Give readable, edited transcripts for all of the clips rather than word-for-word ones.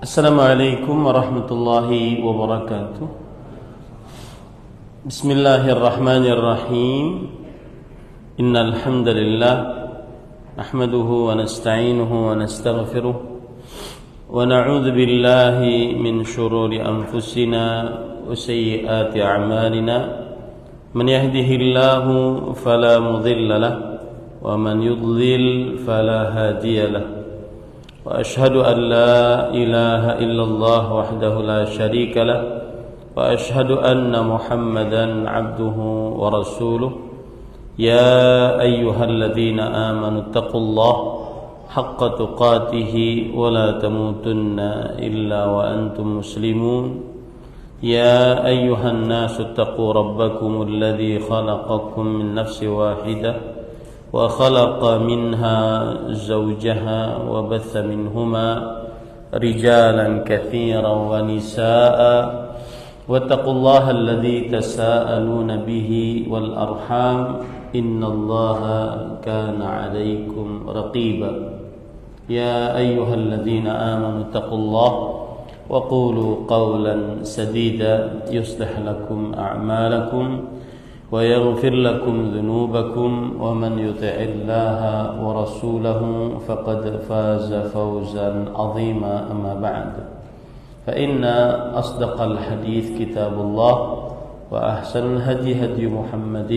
Assalamualaikum warahmatullahi wabarakatuh. Bismillahirrahmanirrahim. Innal hamdalillah nahmaduhu wa nasta'inuhu wa nastaghfiruh wa na'udzu billahi min shururi anfusina wa sayyiati a'malina. Man yahdihillahu fala mudilla lahu wa man yudlil fala hadiya lahu. وأشهد أن لا إله إلا الله وحده لا شريك له وأشهد أن محمدا عبده ورسوله يا أيها الذين آمنوا اتقوا الله حق تقاته ولا تموتن إلا وأنتم مسلمون يا أيها الناس اتقوا ربكم الذي خلقكم من نفس واحدة وخلق منها زوجها وبث منهما رجالا كثيرا ونساء واتقوا الله الذي تساءلون به والأرحام إن الله كان عليكم رقيبا يا أيها الذين آمنوا اتقوا الله وقولوا قولا سديدا يصلح لكم أعمالكم ويغفر لكم ذنوبكم ومن يطع الله ورسوله فقد فاز فوزا عظيما أما بعد فإن أصدق الحديث كتاب الله وأحسن الهدي هدي محمد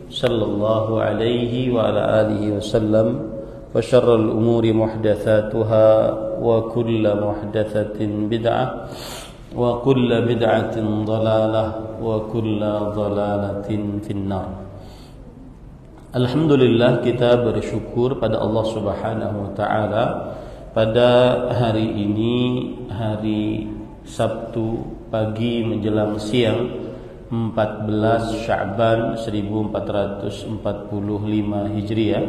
صلى الله عليه وعلى آله وسلم وشر الأمور محدثاتها وكل محدثة بدعة وكل بدعة ضلالة وكل ضلالة في النار. Alhamdulillah, kita bersyukur pada Allah Subhanahu wa taala pada hari ini, hari Sabtu pagi menjelang siang 14 Sya'ban 1445 Hijriah,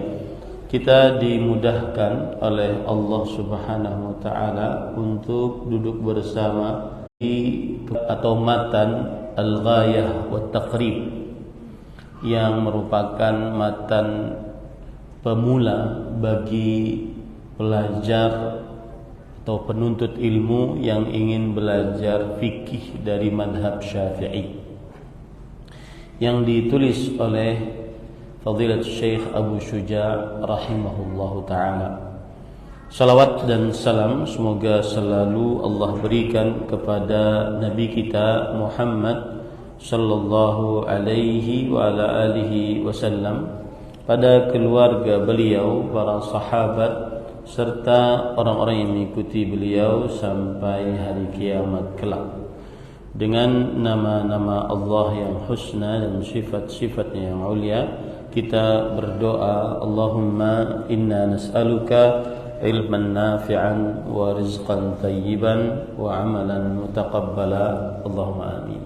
kita dimudahkan oleh Allah Subhanahu wa taala untuk duduk bersama atau matan Al-Ghayah wa Taqrib, yang merupakan matan pemula bagi pelajar atau penuntut ilmu yang ingin belajar fikih dari madhab Syafi'i, yang ditulis oleh Fadilat Syekh Abu Syuja' rahimahullahu ta'ala. Salawat dan salam semoga selalu Allah berikan kepada Nabi kita Muhammad sallallahu alaihi wa ala alihi wasallam, pada keluarga beliau, para sahabat, serta orang-orang yang mengikuti beliau sampai hari kiamat kelak. Dengan nama-nama Allah yang husna dan sifat-sifatnya yang ulia, kita berdoa, Allahumma inna nas'aluka ilman nafi'an wa rizqan tayyiban wa amalan mutaqabbala, Allahumma amin.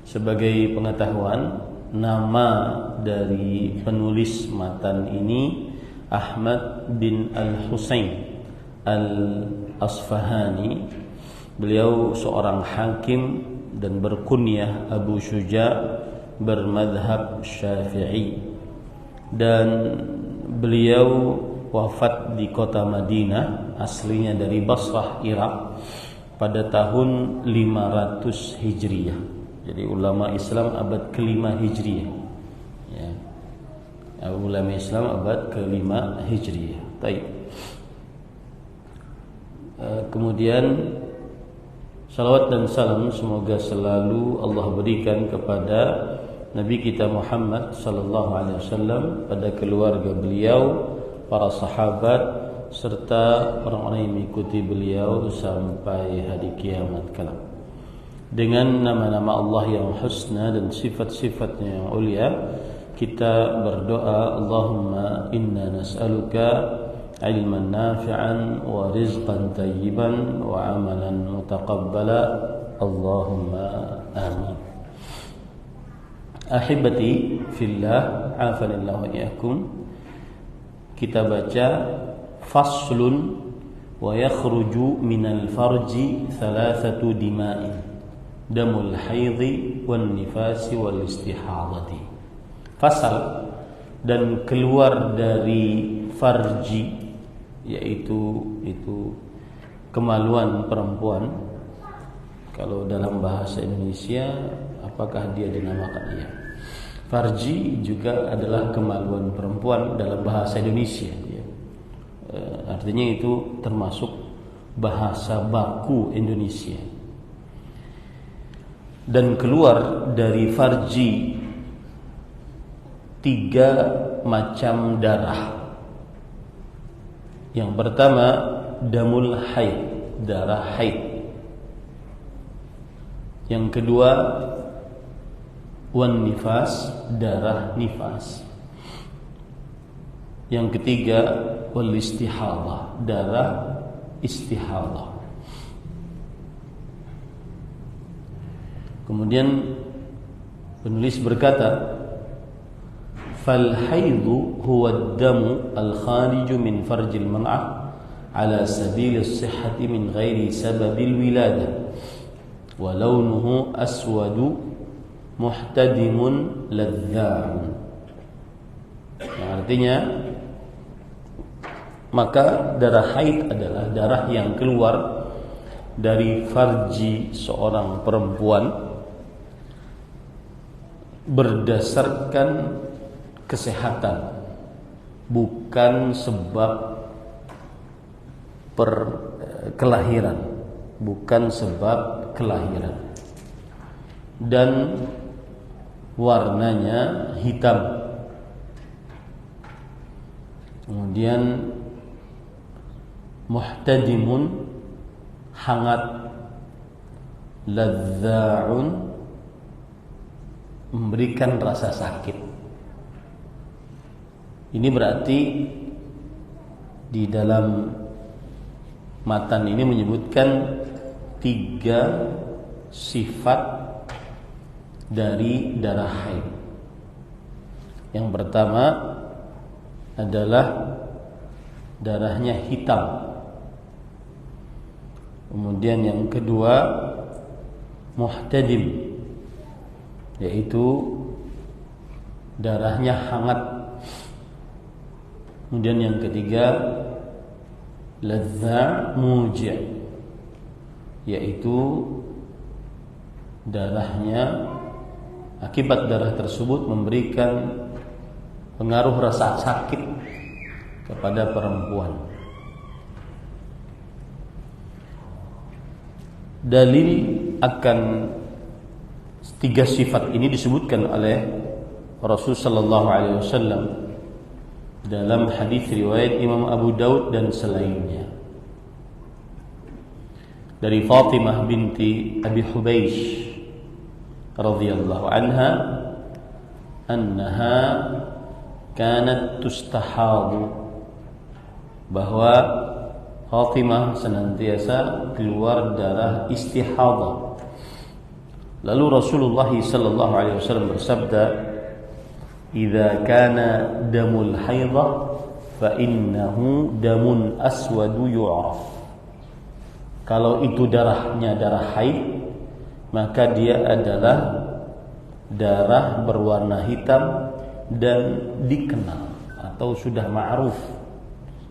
Sebagai pengetahuan, nama dari penulis matan ini Ahmad bin Al-Husain Al-Asfahani. Beliau seorang hakim dan berkunyah Abu Syuja', bermadhab Syafi'i, dan beliau wafat di kota Madinah, aslinya dari Basrah, Irak, pada tahun 500 Hijriah. Jadi ulama Islam abad ke-5 Hijriah, ya. Ulama Islam abad ke-5 Hijriah. Baik. Kemudian salawat dan salam semoga selalu Allah berikan kepada Nabi kita Muhammad sallallahu alaihi wasallam, pada keluarga beliau, para sahabat, serta orang-orang yang mengikuti beliau sampai hari kiamat kelak. Dengan nama-nama Allah yang husna dan sifat-sifatnya yang ulia, kita berdoa, Allahumma inna nas'aluka ilman nafi'an wa rizqan tayyiban wa amalan mutaqabbala, Allahumma amin. Ahibati fillah, afanillahu wa iyyakum. Kita baca faslun wa yakhruju minal farji thalathatu dima'in, damul haidhi wan nifasi wal istihadati. Fasal, dan keluar dari farji, yaitu kemaluan perempuan. Kalau dalam bahasa Indonesia, apakah dia dinamakan? Iya. Farji juga adalah kemaluan perempuan dalam bahasa Indonesia. Ya. Artinya itu termasuk bahasa baku Indonesia. Dan keluar dari farji 3 macam darah. Yang pertama, damul haid, darah haid. Yang kedua, wan nifas, darah nifas. Yang ketiga, wal istihadah, darah istihadah. Kemudian penulis berkata, fal haidu huwa ad-damu al-khariju min farjil mar'ah ala sabil as-sihhati min ghairi sababil wiladah wa launuhu aswadu muhtadimun ladza'un. Yang artinya, maka darah haid adalah darah yang keluar dari farji seorang perempuan berdasarkan kesehatan, bukan sebab kelahiran, bukan sebab kelahiran. Dan warnanya hitam. Kemudian muhtadimun, hangat, ladza'un, memberikan rasa sakit. Ini berarti di dalam matan ini menyebutkan 3 sifat dari darah haid. Yang pertama adalah darahnya hitam. Kemudian yang kedua, muhtadim, yaitu darahnya hangat. Kemudian yang ketiga, ladza' muji', yaitu darahnya, akibat darah tersebut memberikan pengaruh rasa sakit kepada perempuan. Dalil akan 3 sifat ini disebutkan oleh Rasul sallallahu alaihi wasallam dalam hadis riwayat Imam Abu Daud dan selainnya. Dari Fatimah binti Abi Hubeish radhiyallahu anha, annaha kanat tustahadu, bahwa Fatimah senantiasa keluar darah istihadah. Lalu Rasulullah sallallahu alaihi wasallam bersabda, "Idza kana damul haidhah fa innahu damun aswadu yu'raf." Kalau itu darahnya darah haid, maka dia adalah darah berwarna hitam dan dikenal atau sudah ma'ruf,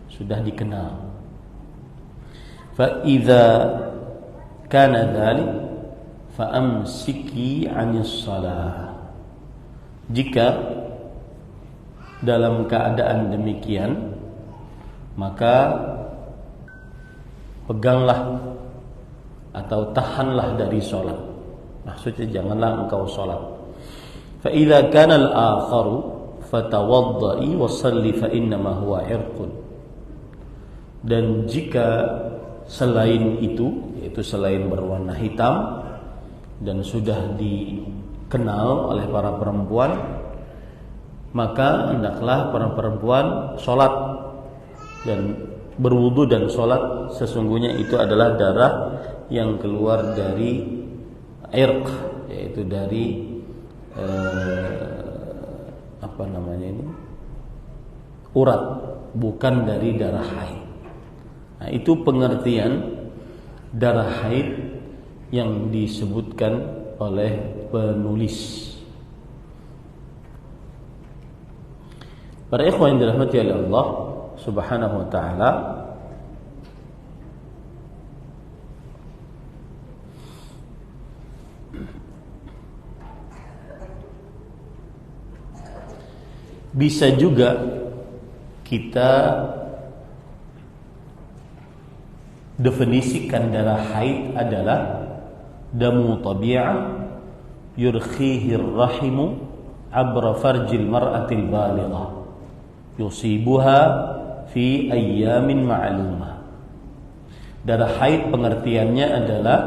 sudah dikenal. Fa idza kana dzalik fa amsiki 'anis shalah. Jika dalam keadaan demikian, maka peganglah atau tahanlah dari sholat. Maksudnya janganlah engkau sholat. Fa idza kana al-akharu fatawaddai wa shalli fa innama huwa irqun. Dan jika selain itu, yaitu selain berwarna hitam dan sudah dikenal oleh para perempuan, maka hendaklah para perempuan sholat dan berwudu dan sholat. Sesungguhnya itu adalah darah yang keluar dari irq, yaitu dari urat, bukan dari darah haid. Nah, itu pengertian darah haid yang disebutkan oleh penulis. Para ikhwan yang dirahmati oleh Allah Subhanahu wa taala, Bisa juga kita definisikan darah haid adalah damu tabi'ah yurkhihi rahimu abra farjil mar'atil balighah yusibuha fi ayyamin ma'lumah. Darah haid pengertiannya adalah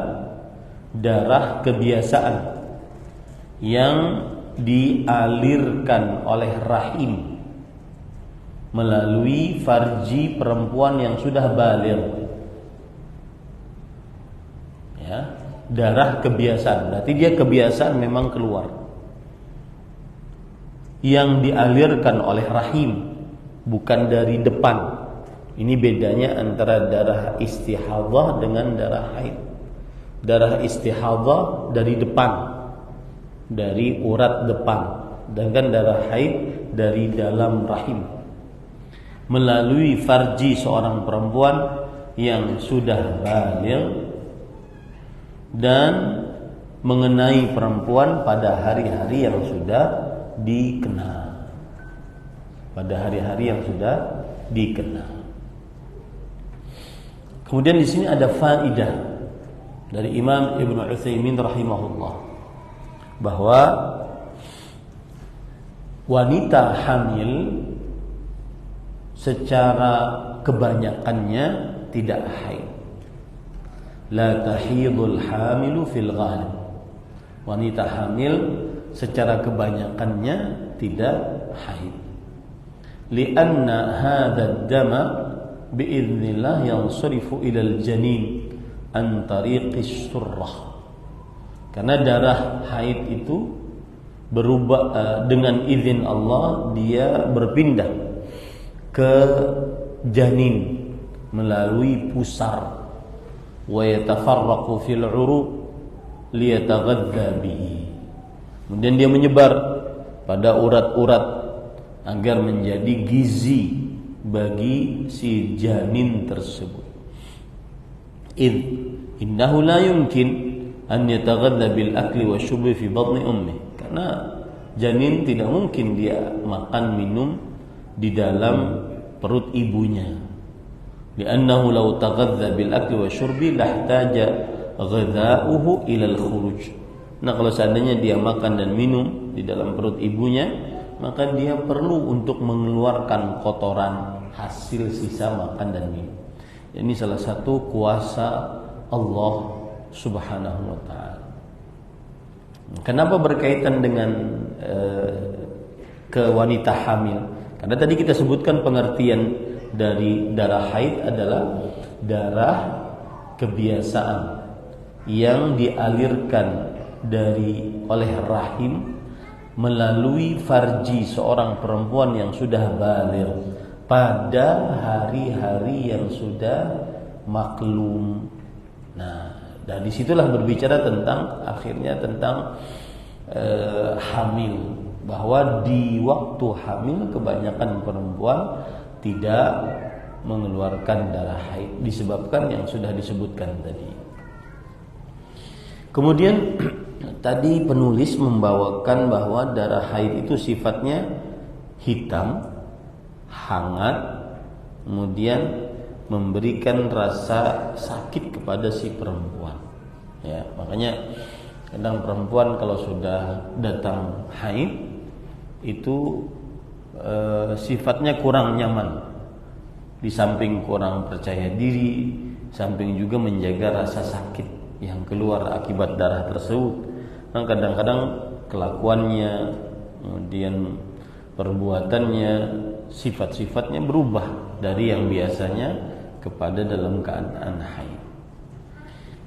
darah kebiasaan yang dialirkan oleh rahim melalui farji perempuan yang sudah baligh. Ya, darah kebiasaan, berarti dia kebiasaan memang keluar yang dialirkan oleh rahim, bukan dari depan. Ini bedanya antara darah istihadhah dengan darah haid. Darah istihadhah dari depan, dari urat depan, sedangkan darah haid dari dalam rahim melalui farji seorang perempuan yang sudah baligh dan mengenai perempuan pada hari-hari yang sudah dikenal. Pada hari-hari yang sudah dikenal. Kemudian di sini ada faidah dari Imam Ibnu Utsaimin rahimahullah bahwa wanita hamil secara kebanyakannya tidak haid. La tahidul hamilu fil ghalib. Wanita hamil secara kebanyakannya tidak haid. Lianna hadha ad-dama biiznillah yansarifu ilal janin an tariqis surrah. Karena darah haid itu berubah dengan izin Allah, dia berpindah ke janin melalui pusar. Wa yatafarraqu fil 'uruq liyataghadha bihi. Kemudian dia menyebar pada urat-urat agar menjadi gizi bagi si janin tersebut. Innahu la yumkin an yataghadha bil akli wa syurbi fi batni ummi. Karena janin tidak mungkin dia makan minum di dalam perut ibunya. Li'annahu law taghadha bil akli wa syurbi lahtaja ghadha'uhu ila al-khuruj. Nah, kalau seandainya dia makan dan minum di dalam perut ibunya, maka dia perlu untuk mengeluarkan kotoran hasil sisa makan dan minum. Ini salah satu kuasa Allah Subhanahu wa ta'ala. Kenapa berkaitan dengan ke wanita hamil? Karena tadi kita sebutkan pengertian dari darah haid adalah darah kebiasaan yang dialirkan oleh rahim melalui farji seorang perempuan yang sudah baligh pada hari-hari yang sudah maklum. Nah, dari situlah berbicara tentang akhirnya tentang hamil, bahwa di waktu hamil kebanyakan perempuan tidak mengeluarkan darah haid disebabkan yang sudah disebutkan tadi. Kemudian tadi penulis membawakan bahwa darah haid itu sifatnya hitam, hangat, kemudian memberikan rasa sakit kepada si perempuan. Ya, makanya kadang perempuan kalau sudah datang haid itu sifatnya kurang nyaman. Di samping kurang percaya diri, samping juga menjaga rasa sakit yang keluar akibat darah tersebut. Nah, kadang-kadang kelakuannya, kemudian perbuatannya, sifat-sifatnya berubah dari yang biasanya kepada dalam keadaan haid.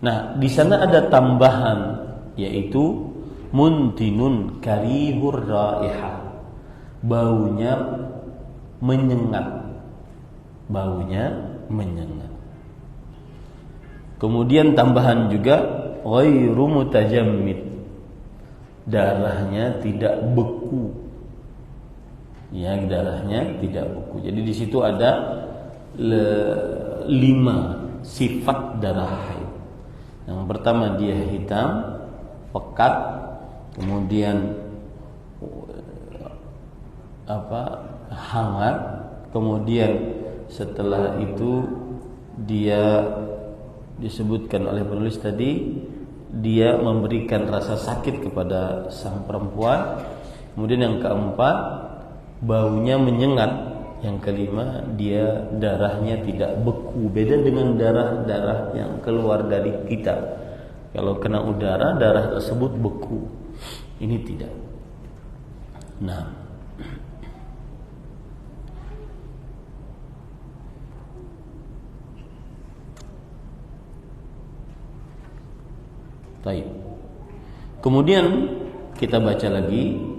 Nah, di sana ada tambahan, yaitu muntinun karihur raihah. Baunya menyengat. Kemudian tambahan juga ghairu mutajammid. Darahnya tidak beku. Ya, darahnya tidak beku. Jadi di situ ada 5 sifat darah haid. Yang pertama dia hitam, pekat, kemudian hangat, kemudian setelah itu dia disebutkan oleh penulis tadi, dia memberikan rasa sakit kepada sang perempuan. Kemudian yang keempat, baunya menyengat. Yang kelima, dia darahnya tidak beku. Beda dengan darah-darah yang keluar dari kita. Kalau kena udara, darah tersebut beku. Ini tidak. Nah, baik. Kemudian kita baca lagi.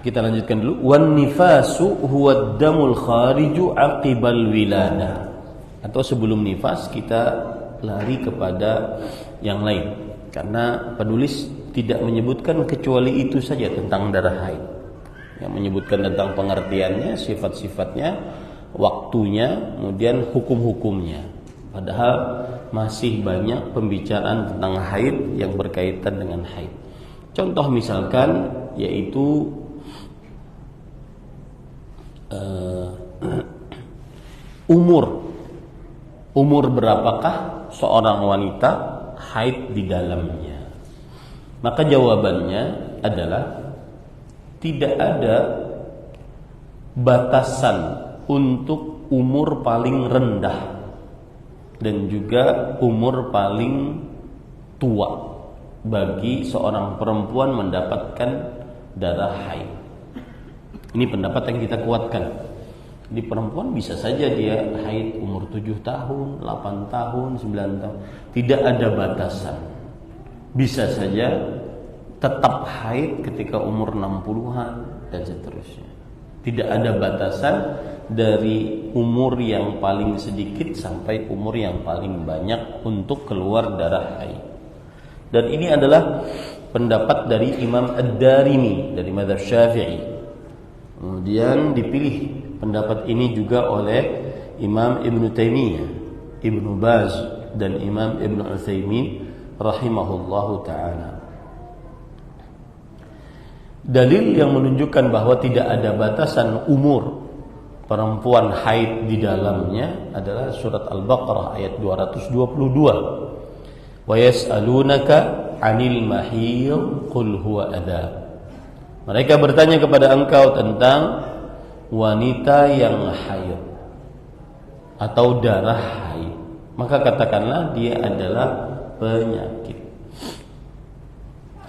Kita lanjutkan dulu. Wan nifasu huwa damul khariju aqibal wiladah. Atau sebelum nifas kita lari kepada yang lain, karena penulis tidak menyebutkan kecuali itu saja tentang darah haid. Yang menyebutkan tentang pengertiannya, sifat-sifatnya, waktunya, kemudian hukum-hukumnya. Padahal masih banyak pembicaraan tentang haid yang berkaitan dengan haid. Contoh misalkan yaitu umur berapakah seorang wanita haid di dalamnya? Maka jawabannya adalah tidak ada batasan untuk umur paling rendah dan juga umur paling tua bagi seorang perempuan mendapatkan darah haid. Ini pendapat yang kita kuatkan. Di perempuan bisa saja dia haid umur 7 tahun, 8 tahun, 9 tahun. Tidak ada batasan. Bisa saja tetap haid ketika umur 60-an dan seterusnya. Tidak ada batasan dari umur yang paling sedikit sampai umur yang paling banyak untuk keluar darah haid. Dan ini adalah pendapat dari Imam Ad-Darimi dari mazhab Syafi'i. Kemudian dipilih pendapat ini juga oleh Imam Ibn Taimiyah, Ibn Baz, dan Imam Ibn Utsaimin rahimahullahu ta'ala. Dalil yang menunjukkan bahwa tidak ada batasan umur perempuan haid di dalamnya adalah surat Al-Baqarah ayat 222. Wa yas'alunaka 'anil mahiyid qul huwa adza. Mereka bertanya kepada engkau tentang wanita yang haid atau darah haid. Maka katakanlah dia adalah penyakit.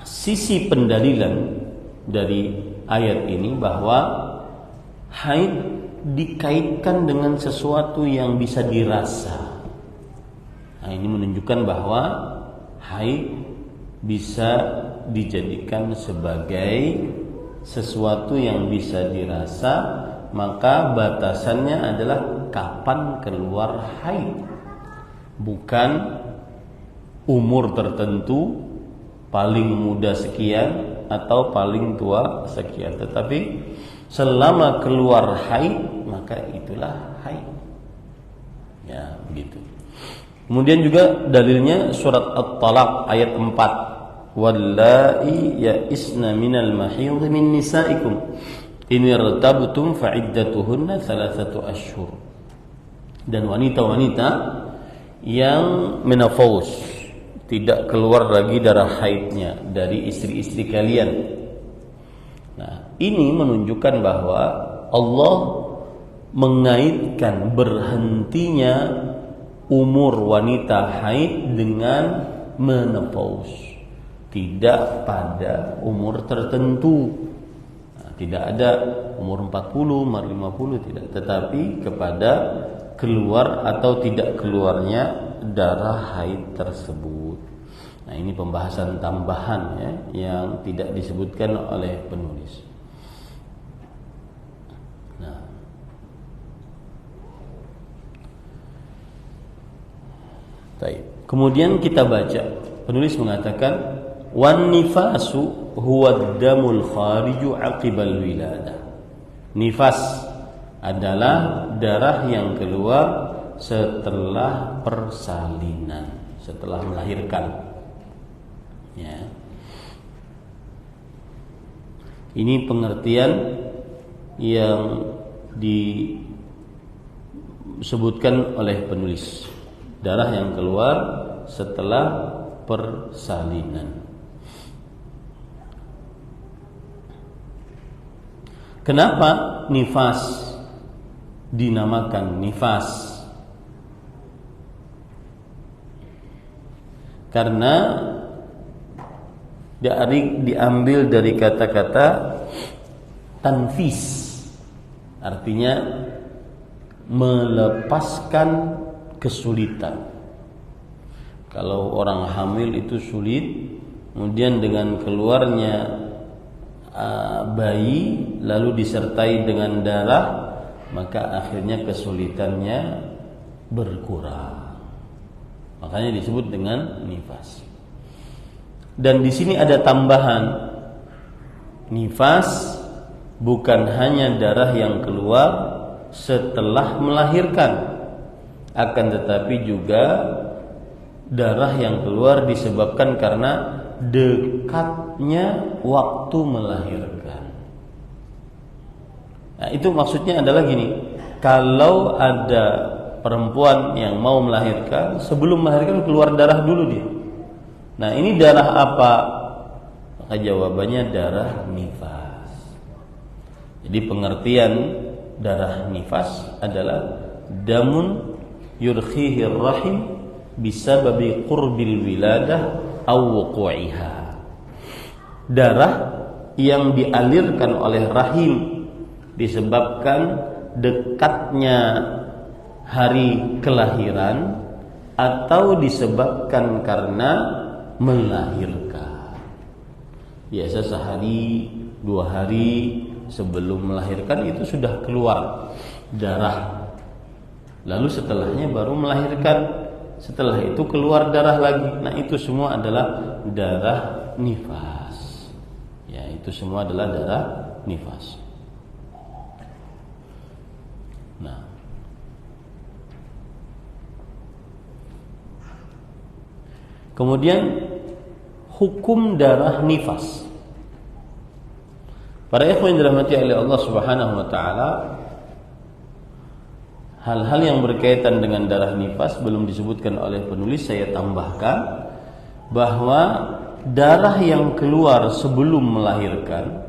Sisi pendalilan dari ayat ini bahwa haid dikaitkan dengan sesuatu yang bisa dirasa. Nah, ini menunjukkan bahwa haid bisa dijadikan sebagai sesuatu yang bisa dirasa, maka batasannya adalah kapan keluar haid, bukan umur tertentu, paling muda sekian atau paling tua sekian, tetapi selama keluar haid maka itulah haid. Ya, begitu. Kemudian juga dalilnya surat At-Talaq ayat 4. Wallahi ya'isna minal mahidh min nisaikum in irtabtum fa'iddatuhunna 3 ashhur. Dan wanita-wanita yang menopause, tidak keluar lagi darah haidnya dari istri-istri kalian. Nah, ini menunjukkan bahwa Allah mengaitkan berhentinya umur wanita haid dengan menopause, tidak pada umur tertentu. Nah, tidak ada umur 40, umur 50, tidak, tetapi kepada keluar atau tidak keluarnya darah haid tersebut. Nah, ini pembahasan tambahan ya, yang tidak disebutkan oleh penulis. Nah, baik. Kemudian kita baca, penulis mengatakan wan nifasu huwa damul khariju aqibal wiladah. Nifas adalah darah yang keluar setelah persalinan, setelah melahirkan. Ya. Ini pengertian yang disebutkan oleh penulis. Darah yang keluar setelah persalinan. Kenapa nifas dinamakan nifas? Karena diambil dari kata-kata tanfis, artinya melepaskan kesulitan. Kalau orang hamil itu sulit, kemudian dengan keluarnya bayi lalu disertai dengan darah, maka akhirnya kesulitannya berkurang. Makanya disebut dengan nifas. Dan di sini ada tambahan, nifas bukan hanya darah yang keluar setelah melahirkan, akan tetapi juga darah yang keluar disebabkan karena dekatnya waktu melahirkan. Nah, itu maksudnya adalah gini, kalau ada perempuan yang mau melahirkan, sebelum melahirkan keluar darah dulu dia. Nah, ini darah apa? Maka jawabannya darah nifas. Jadi pengertian darah nifas adalah damun yurkhihir rahim bisababi qurbil wiladah aw wuqu'iha. Darah yang dialirkan oleh rahim disebabkan dekatnya hari kelahiran atau disebabkan karena melahirkan. Biasa sehari, 2 hari sebelum melahirkan itu sudah keluar darah. Lalu setelahnya baru melahirkan. Setelah itu keluar darah lagi. Nah, itu semua adalah darah nifas. Ya, itu semua adalah darah nifas. Nah, kemudian hukum darah nifas. Para ikhwan yang dirahmati oleh Allah Subhanahu wa taala, hal-hal yang berkaitan dengan darah nifas belum disebutkan oleh penulis. Saya tambahkan bahwa darah yang keluar sebelum melahirkan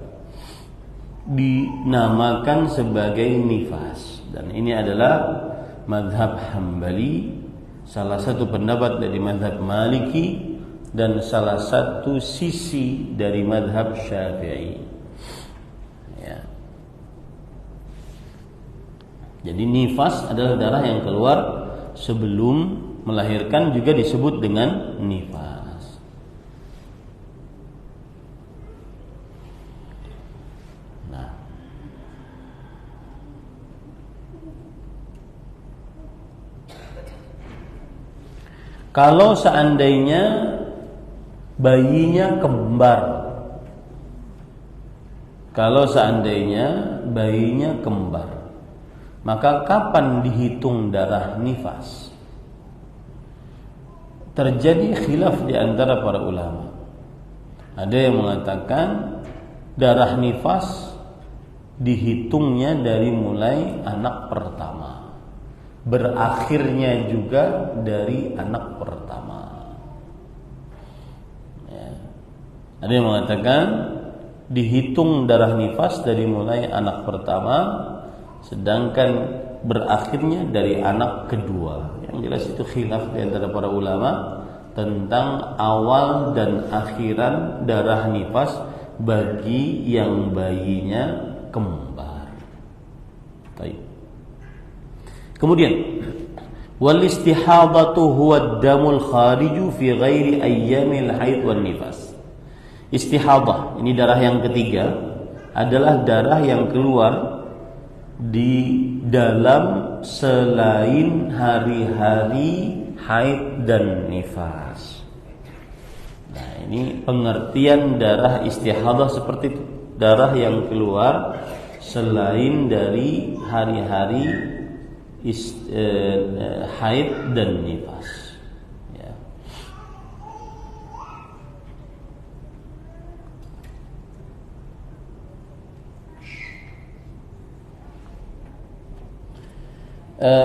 dinamakan sebagai nifas. Dan ini adalah mazhab Hambali, salah satu pendapat dari mazhab Maliki, dan salah satu sisi dari mazhab Syafi'i. Ya. Jadi nifas adalah darah yang keluar sebelum melahirkan, juga disebut dengan nifas. Nah, kalau seandainya bayinya kembar, maka kapan dihitung darah nifas? Terjadi khilaf di antara para ulama. Ada yang mengatakan darah nifas dihitungnya dari mulai anak pertama, berakhirnya juga dari anak pertama. Ya. Ada yang mengatakan dihitung darah nifas dari mulai anak pertama, sedangkan berakhirnya dari anak kedua. Yang jelas itu khilaf di antara para ulama tentang awal dan akhiran darah nifas bagi yang bayinya kembar. Baik. Kemudian wal istihadatu huwa ad-damul khariju fi ghairi ayyamil haid wan nifas. Istihadah, ini darah yang ketiga, adalah darah yang keluar di dalam selain hari-hari haid dan nifas. Nah, ini pengertian darah istihadah seperti itu. Darah yang keluar selain dari hari-hari haid dan nifas. Ya.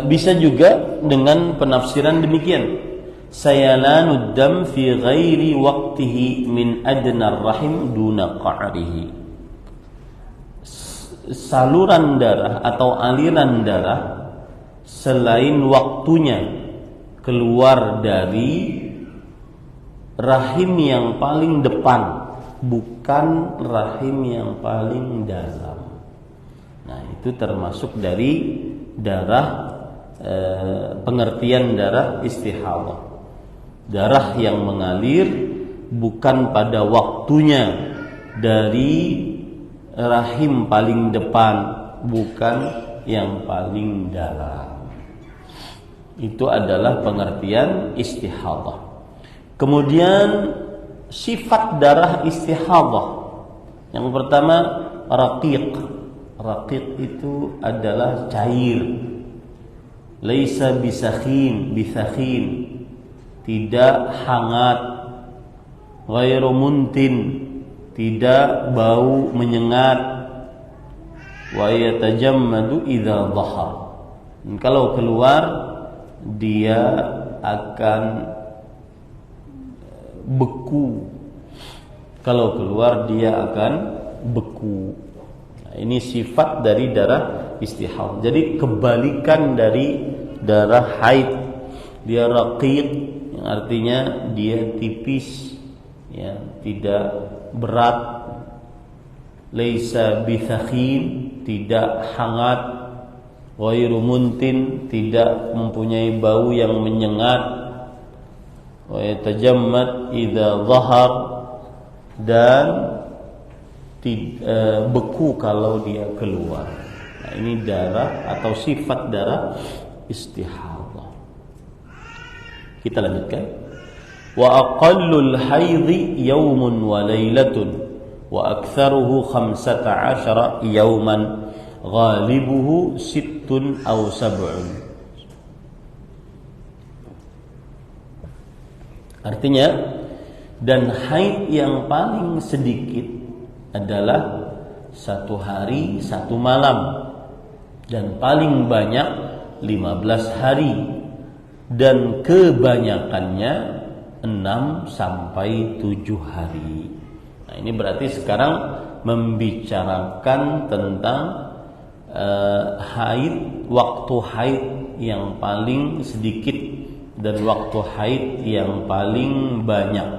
Bisa juga dengan penafsiran demikian. Sayalanud dam fi ghairi waqtihi min adna rahim duna qa'rihi. Saluran darah atau aliran darah selain waktunya keluar dari rahim yang paling depan, bukan rahim yang paling dalam. Nah, itu termasuk dari darah pengertian darah istihadah. Darah yang mengalir bukan pada waktunya dari rahim paling depan, bukan yang paling dalam. Itu adalah pengertian istihadah. Kemudian sifat darah istihadah. Yang pertama raqiq. Raqiq itu adalah cair. Laisa bisakhin, tidak hangat, ghairu muntin, tidak bau menyengat, wa yatajammadu idza dhahar. Kalau keluar dia akan beku. Kalau keluar dia akan beku. Nah, ini sifat dari darah istihadah. Jadi kebalikan dari darah haid. Dia raqiq, yang artinya dia tipis, ya, tidak berat. Laisa bithakhin, tidak hangat. Ghairu muntin, tidak mempunyai bau yang menyengat. Wa yatajammad idza dhahar, dan beku kalau dia keluar. Nah, ini darah atau sifat darah istihadah. Kita lanjutkan. Wa aqallul haidhi yawmun wa lailatun wa aktsaruhu 15 yawman ghalibuhu 6 aw 7. Artinya, dan haid yang paling sedikit adalah 1 hari 1 malam, dan paling banyak 15 hari, dan kebanyakannya 6 sampai 7 hari. Nah, ini berarti sekarang membicarakan tentang haid, waktu haid yang paling sedikit dan waktu haid yang paling banyak,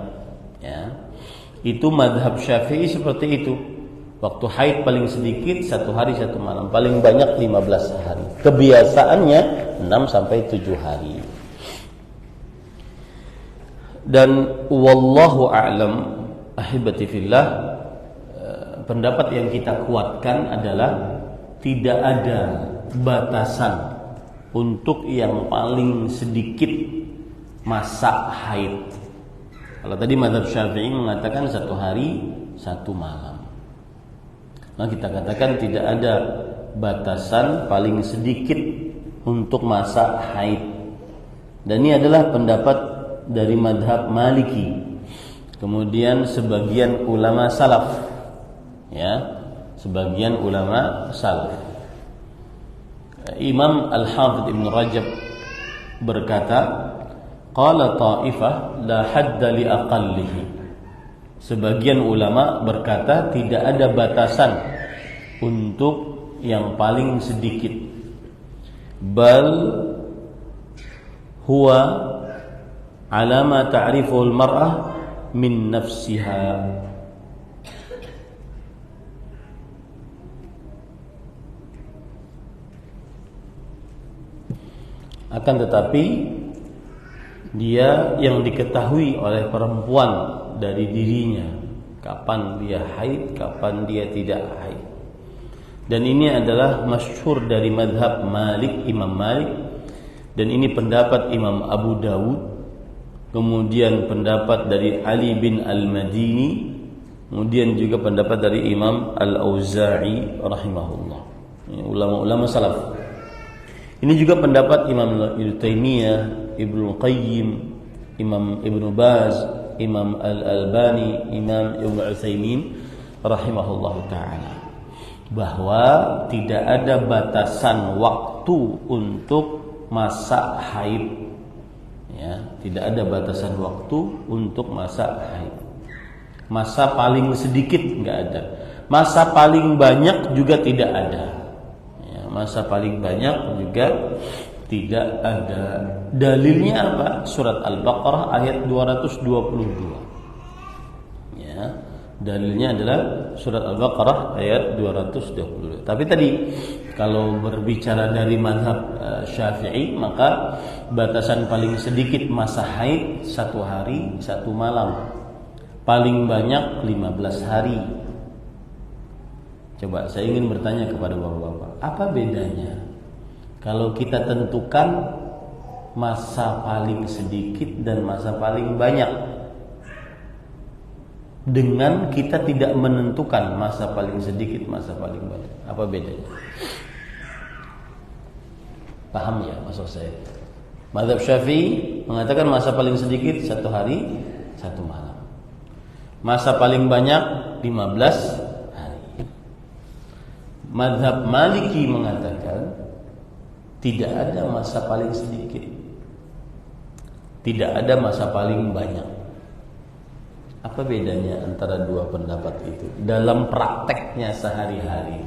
ya. Itu madhab Syafi'i seperti itu. Waktu haid paling sedikit 1 hari 1 malam, paling banyak 15 hari. Kebiasaannya 6 sampai 7 hari. Dan wallahu a'lam, ahibati fillah, pendapat yang kita kuatkan adalah tidak ada batasan untuk yang paling sedikit masa haid. Kalau tadi mazhab Syafi'i mengatakan 1 hari 1 malam, nah kita katakan tidak ada batasan paling sedikit untuk masa haid. Dan ini adalah pendapat dari mazhab Maliki. Kemudian sebagian ulama salaf, ya, sebagian ulama salaf. Imam Al-Hafidh Ibn Rajab berkata, qala ta'ifah la hadda li aqallihi. Sebagian ulama berkata tidak ada batasan untuk yang paling sedikit. Bal huwa ala ma ta'rifuhu al-mar'ah min nafsiha. Akan tetapi dia yang diketahui oleh perempuan dari dirinya, kapan dia haid, kapan dia tidak haid. Dan ini adalah masyhur dari madhab Malik, Imam Malik. Dan ini pendapat Imam Abu Dawud. Kemudian pendapat dari Ali bin Al-Madini. Kemudian juga pendapat dari Imam Al-Auza'i rahimahullah. Ini ulama-ulama salaf. Ini juga pendapat Imam Ibnu Taimiyah, Ibnu Qayyim, Imam Ibnu Baz, Imam Al-Albani, Imam Ibnu Utsaimin rahimahullah taala, bahwa tidak ada batasan waktu untuk masa haid. Ya, tidak ada batasan waktu untuk masa haid. Masa paling sedikit enggak ada. Masa paling banyak juga tidak ada. Ya, masa paling banyak juga tidak ada. Dalilnya apa? Surat Al-Baqarah ayat 222. Ya, dalilnya adalah surat Al-Baqarah ayat 222. Tapi tadi kalau berbicara dari mazhab Syafi'i, maka batasan paling sedikit masa haid 1 hari 1 malam. Paling banyak 15 hari. Coba saya ingin bertanya kepada bapak-bapak, apa bedanya kalau kita tentukan masa paling sedikit dan masa paling banyak dengan kita tidak menentukan masa paling sedikit, masa paling banyak? Apa bedanya? Paham ya maksud saya? Mazhab Syafi'i mengatakan masa paling sedikit 1 hari 1 malam. Masa paling banyak 15 hari. Mazhab Maliki mengatakan tidak ada masa paling sedikit, tidak ada masa paling banyak. Apa bedanya antara dua pendapat itu dalam prakteknya sehari-hari?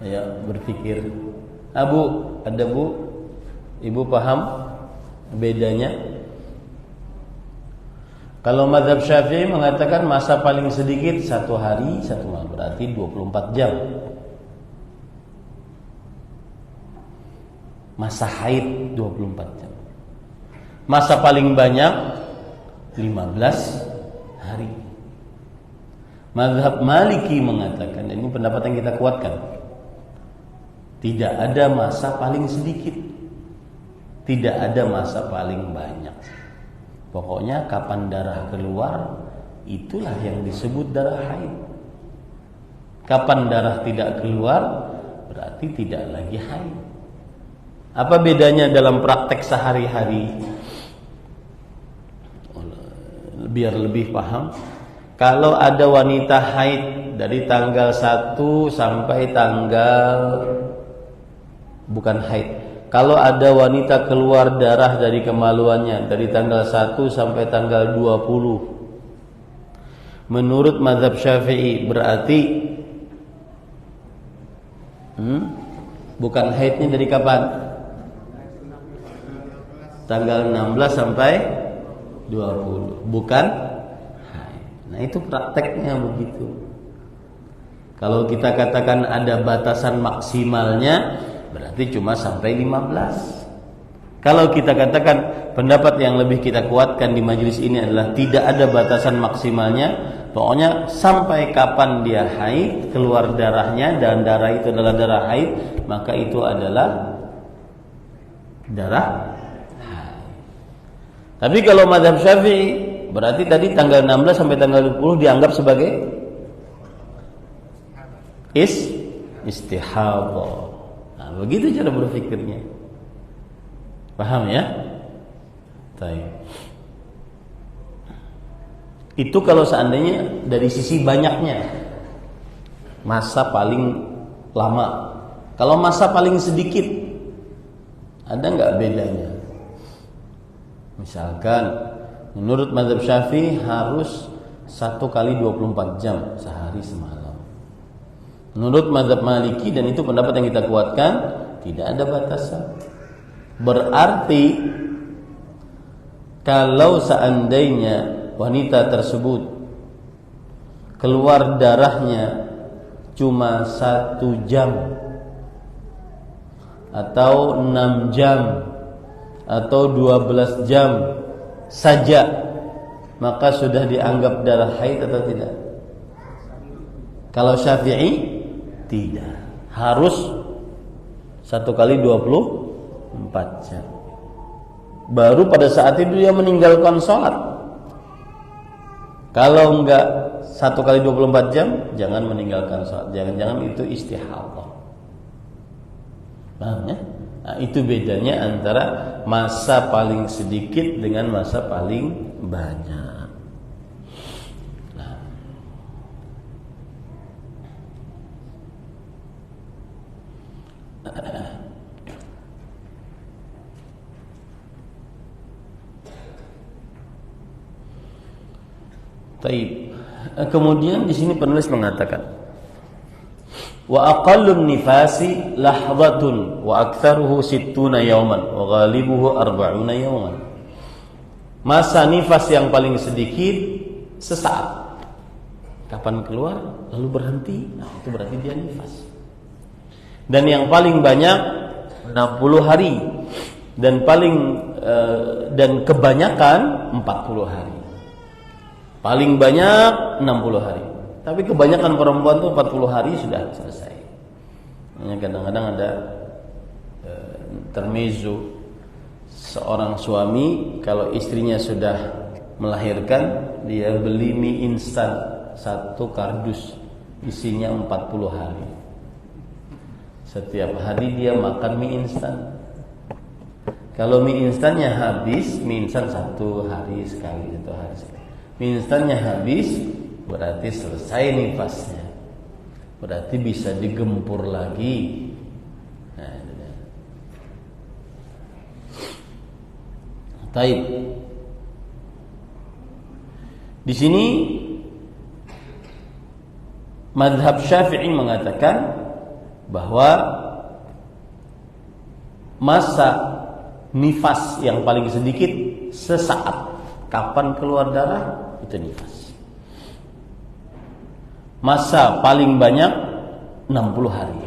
Ya, berpikir. Bu, ada Bu? Ibu paham bedanya? Kalau mazhab Syafi'i mengatakan masa paling sedikit 1 hari 1 malam, berarti 24 jam. Masa haid 24 jam. Masa paling banyak 15 hari. Mazhab Maliki mengatakan, ini pendapat yang kita kuatkan, tidak ada masa paling sedikit, tidak ada masa paling banyak. Pokoknya kapan darah keluar, itulah yang disebut darah haid. Kapan darah tidak keluar, berarti tidak lagi haid. Apa bedanya dalam praktek sehari-hari? Biar lebih paham, kalau ada wanita haid dari tanggal 1 sampai tanggal, bukan haid, kalau ada wanita keluar darah dari kemaluannya dari tanggal 1 sampai tanggal 20, menurut mazhab Syafi'i berarti bukan haidnya dari kapan? Tanggal 16 sampai 20, bukan haid. Nah, itu prakteknya begitu. Kalau kita katakan ada batasan maksimalnya, berarti cuma sampai 15. Kalau kita katakan pendapat yang lebih kita kuatkan di majelis ini adalah tidak ada batasan maksimalnya, pokoknya sampai kapan dia haid, keluar darahnya dan darah itu adalah darah haid, maka itu adalah darah haid. Tapi kalau mazhab Syafi'i, berarti tadi tanggal 16 sampai tanggal 20 dianggap sebagai istihadhah. Nah, begitu cara berpikirnya. Paham ya? Baik. Itu kalau seandainya dari sisi banyaknya, masa paling lama. Kalau masa paling sedikit, ada nggak bedanya? Misalkan menurut mazhab Syafi'i harus 1 kali 24 jam sehari semalam. Menurut mazhab Maliki, dan itu pendapat yang kita kuatkan, tidak ada batasan. Berarti kalau seandainya wanita tersebut keluar darahnya cuma 1 jam atau 6 jam atau 12 jam saja, maka sudah dianggap darah haid atau tidak? Kalau Syafi'i tidak, harus 1 kali 24 4 jam. Baru pada saat itu dia meninggalkan sholat. Kalau enggak 1 kali 24 jam, jangan meninggalkan sholat. Jangan-jangan itu istihadah. Paham ya? Nah, itu bedanya antara masa paling sedikit dengan masa paling banyak. Nah. Taib. Kemudian di sini penulis mengatakan, wa aqallun nifasi lahdhatun wa aktsaruhu 60 yawman wa ghalibuhu 40 yawman. Masa nifas yang paling sedikit sesaat. Kapan keluar lalu berhenti, nah itu berarti dia nifas. Dan yang paling banyak 60 hari dan dan kebanyakan 40 hari. Paling banyak 60 hari. Tapi kebanyakan perempuan tuh 40 hari sudah selesai. Kadang-kadang ada intermezzo, seorang suami kalau istrinya sudah melahirkan, dia beli mie instan 1 kardus, isinya 40 hari. Setiap hari dia makan mie instan. Kalau mie instannya habis, mie instan 1 hari sekali, 1 hari sekali. Mie instannya habis, berarti selesai nifasnya. Berarti bisa digempur lagi. Nah, taib. Di sini mazhab Syafi'i mengatakan bahwa masa nifas yang paling sedikit sesaat. Kapan keluar darah itu nifas. Masa paling banyak 60 hari.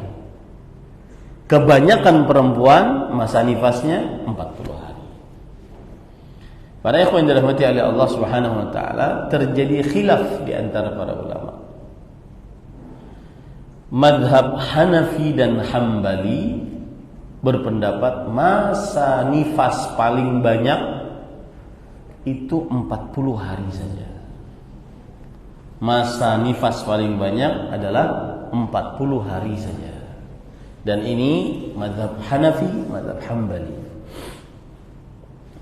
Kebanyakan perempuan masa nifasnya 40 hari. Para ikhwan yang dirahmati oleh Allah Subhanahu wa taala, terjadi khilaf di antara para ulama. Madhab Hanafi dan Hambali berpendapat masa nifas paling banyak itu 40 hari saja. Masa nifas paling banyak adalah 40 hari saja. Dan ini mazhab Hanafi, mazhab Hambali.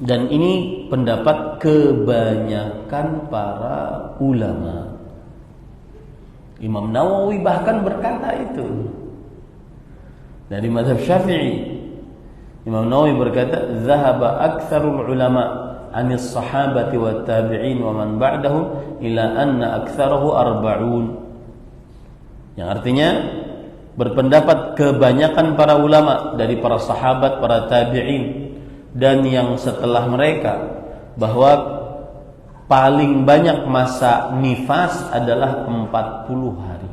Dan ini pendapat kebanyakan para ulama. Imam Nawawi bahkan berkata itu. Dari mazhab Syafi'i, Imam Nawawi berkata, "Zahaba aktsarul ulama anis sahabati wat tabi'in wa man ba'dahum ila anna aktsarahu 40." Yang artinya berpendapat kebanyakan para ulama dari para sahabat, para tabi'in dan yang setelah mereka bahwa paling banyak masa nifas adalah 40 hari.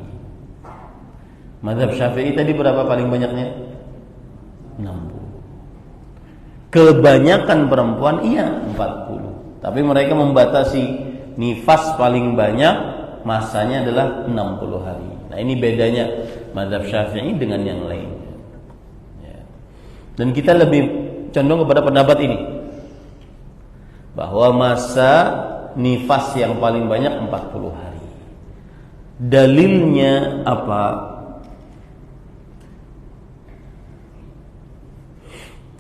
Mazhab Syafi'i tadi berapa paling banyaknya? 60. Kebanyakan perempuan iya 40. Tapi mereka membatasi nifas paling banyak masanya adalah 60 hari. Nah, ini bedanya mazhab Syafi'i dengan yang lain. Ya. Dan kita lebih condong kepada pendapat ini, bahwa masa nifas yang paling banyak 40 hari. Dalilnya apa?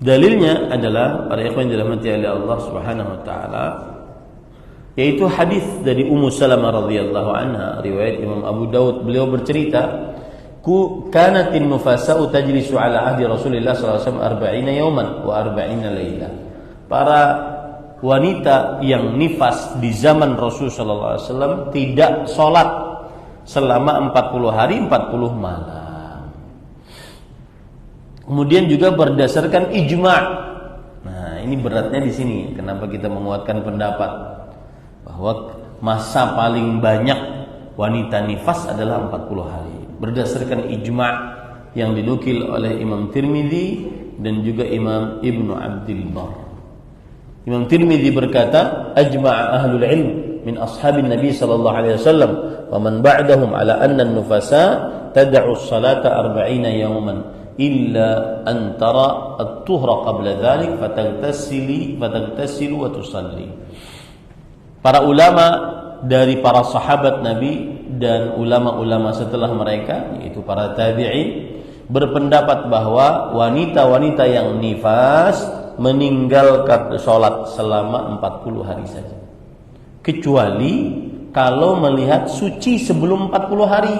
Dalilnya adalah para ikhwan yang dirahmati oleh Allah Subhanahu wa taala, yaitu hadis dari Ummu Salamah radhiyallahu anha, riwayat Imam Abu Daud. Beliau bercerita, "Kanatin nufasa'u tajlisu ala ahdi Rasulillah sallallahu alaihi wasallam 40 yawman wa 40 laila." Para wanita yang nifas di zaman Rasul sallallahu alaihi wasallam tidak salat selama 40 hari 40 malam. Kemudian juga berdasarkan ijma'. Nah, ini beratnya di sini. Kenapa kita menguatkan pendapat bahwa masa paling banyak wanita nifas adalah 40 hari. Berdasarkan ijma' yang dinukil oleh Imam Tirmidzi dan juga Imam Ibnu Abdul Bar. Imam Tirmidzi berkata, "Ajma'a ahlul ilm min ashabin Nabi sallallahu alaihi wasallam wa man ba'dahum ala anna an-nufasa tad'u as-salata 40 yawman illa an tara at-tuhra qabla dhalik fatagtasilu wa tusalli. Para ulama dari para sahabat Nabi dan ulama-ulama setelah mereka, yaitu para tabi'in, berpendapat bahwa wanita-wanita yang nifas meninggalkan sholat selama 40 hari saja, kecuali kalau melihat suci sebelum 40 hari,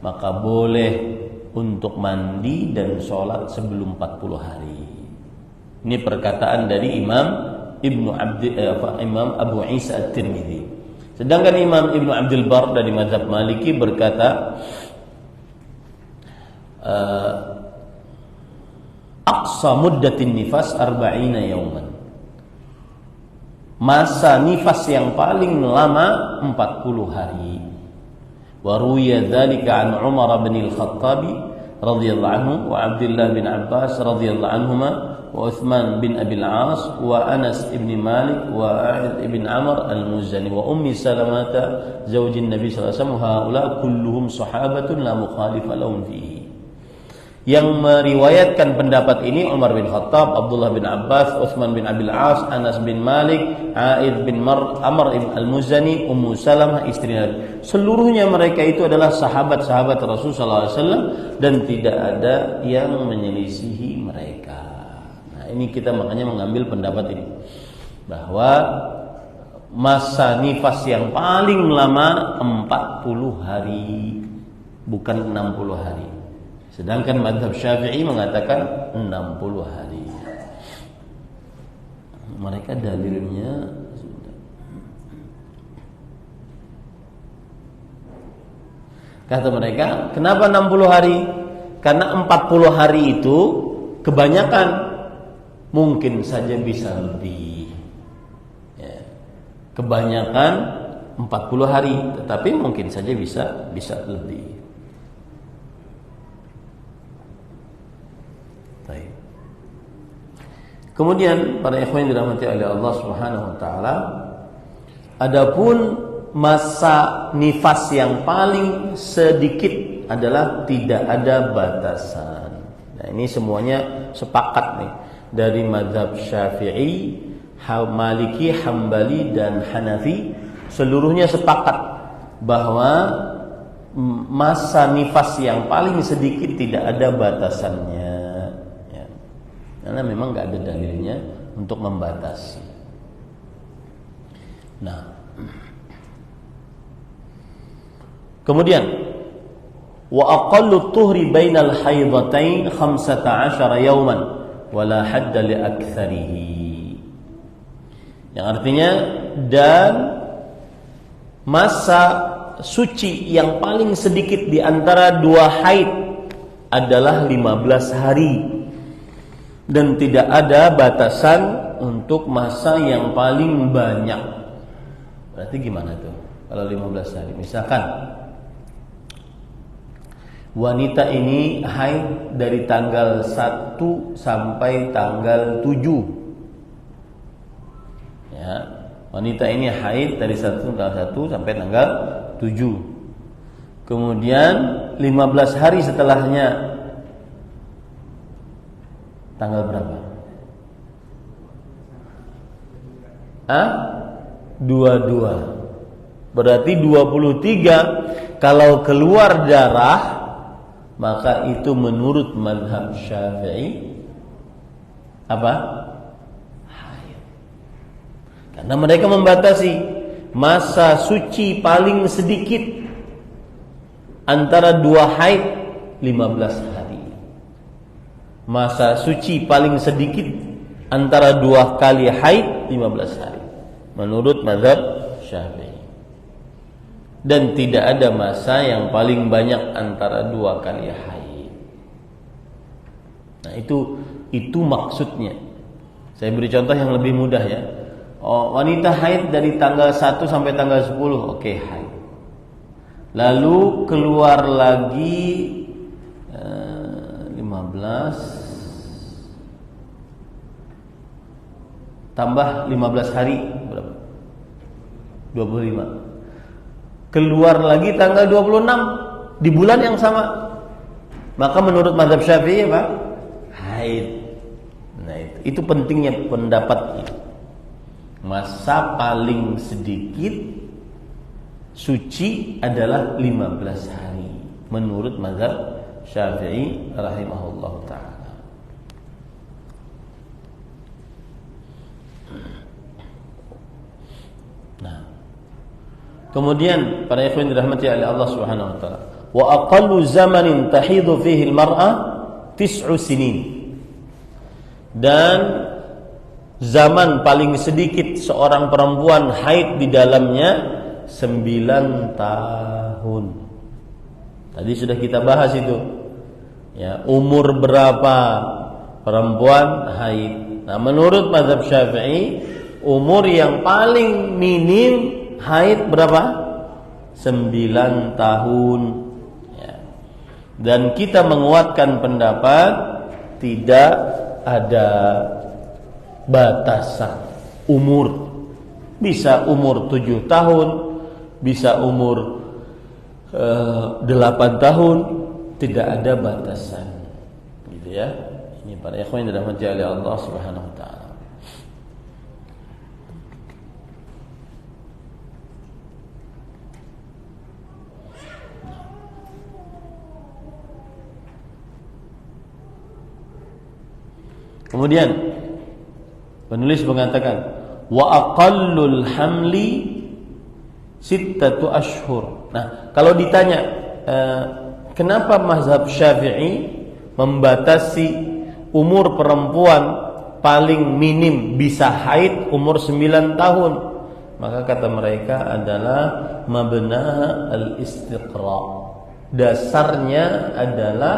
maka boleh untuk mandi dan sholat sebelum 40 hari. Ini perkataan dari Imam Abu Isa At-Tirmidzi. Sedangkan Imam Ibnu Abdul Bar dari mazhab Maliki berkata, aqsa muddatin nifas 40 yawman. Masa nifas yang paling lama 40 hari. Wa ruwiya dzalika an Umar bin Al-Khattab radhiyallahu anhu wa Abdullah bin Abbas radhiyallahu anhuma wa Uthman bin Abi Al-As wa Anas ibn Malik wa A'id ibn Amr al-Muzani wa Ummi Salamah zaujin Nabi sallallahu alaihi wasallam, haula kulluhum sahabatun la mukhalifa lahum fihi. Yang meriwayatkan pendapat ini Umar bin Khattab, Abdullah bin Abbas, Utsman bin Abil As, Anas bin Malik, A'id bin Amr ibn al-Muzani, Ummu Salamah istri Nabi. Seluruhnya mereka itu adalah sahabat-sahabat Rasulullah SAW dan tidak ada yang menyelisihi mereka. Nah, ini kita makanya mengambil pendapat ini, bahwa masa nifas yang paling lama 40 hari, bukan 60 hari. Sedangkan mazhab Syafi'i mengatakan 60 hari. Mereka dalilnya kata mereka, kenapa 60 hari? Karena 40 hari itu kebanyakan, mungkin saja bisa lebih. Ya. Kebanyakan 40 hari, tetapi mungkin saja bisa lebih. Kemudian para ikhwan yang dirahmati oleh Allah Subhanahu wa taala, adapun masa nifas yang paling sedikit adalah tidak ada batasan. Nah, ini semuanya sepakat nih, dari mazhab Syafi'i, Maliki, Hambali dan Hanafi, seluruhnya sepakat bahwa masa nifas yang paling sedikit tidak ada batasannya. Karena memang nggak ada dalilnya untuk membatasi. Nah, kemudian wa aqallu tuhri bainal haidhatain 15 yawman wala hadda li aktsarihi. Yang artinya, dan masa suci yang paling sedikit di antara dua haid adalah 15 hari. Dan tidak ada batasan untuk masa yang paling banyak. Berarti gimana tuh kalau 15 hari? Misalkan wanita ini haid dari tanggal 1 sampai tanggal 7. Ya, wanita ini haid dari tanggal 1 sampai tanggal 7. Kemudian 15 hari setelahnya tanggal berapa? 22. Berarti 23 kalau keluar darah, maka itu menurut mazhab Syafi'i apa? Haid. Karena mereka membatasi masa suci paling sedikit antara dua haid 15 hari. Masa suci paling sedikit antara dua kali haid 15 hari menurut mazhab Syafi'i. Dan tidak ada masa yang paling banyak antara dua kali haid. Nah, itu maksudnya. Saya beri contoh yang lebih mudah ya. Wanita haid dari tanggal 1 sampai tanggal 10, oke, haid. Lalu keluar lagi 15 tambah 15 hari berapa? 25. keluar lagi tanggal 26 di bulan yang sama, maka menurut mazhab Syafi'i apa? Haid. Nah, itu pentingnya pendapat ini. Masa paling sedikit suci adalah 15 hari menurut mazhab Syafi'i rahimahullah ta'ala. Nah, kemudian para ikhwan dirahmati oleh Allah Subhanahu wa taala, wa aqallu zamanin tahidhu fihi al-mar'a 9 sinin. Dan zaman paling sedikit seorang perempuan haid di dalamnya 9 tahun. Tadi sudah kita bahas itu. Ya, umur berapa perempuan haid? Nah, menurut mazhab Syafi'i, umur yang paling minim haid berapa? 9 tahun. Ya. Dan kita menguatkan pendapat tidak ada batasan umur. Bisa umur 7 tahun, bisa umur 8 tahun, tidak ada batasan. Gitu ya. Ini para ikhwan yang dirahmati oleh Allah Subhanahu wa taala. Kemudian penulis mengatakan wa aqallul hamli 6 ashhur. Nah, kalau ditanya kenapa mazhab Syafi'i membatasi umur perempuan paling minim bisa haid umur 9 tahun, maka kata mereka adalah mabna al-istiqra. Dasarnya adalah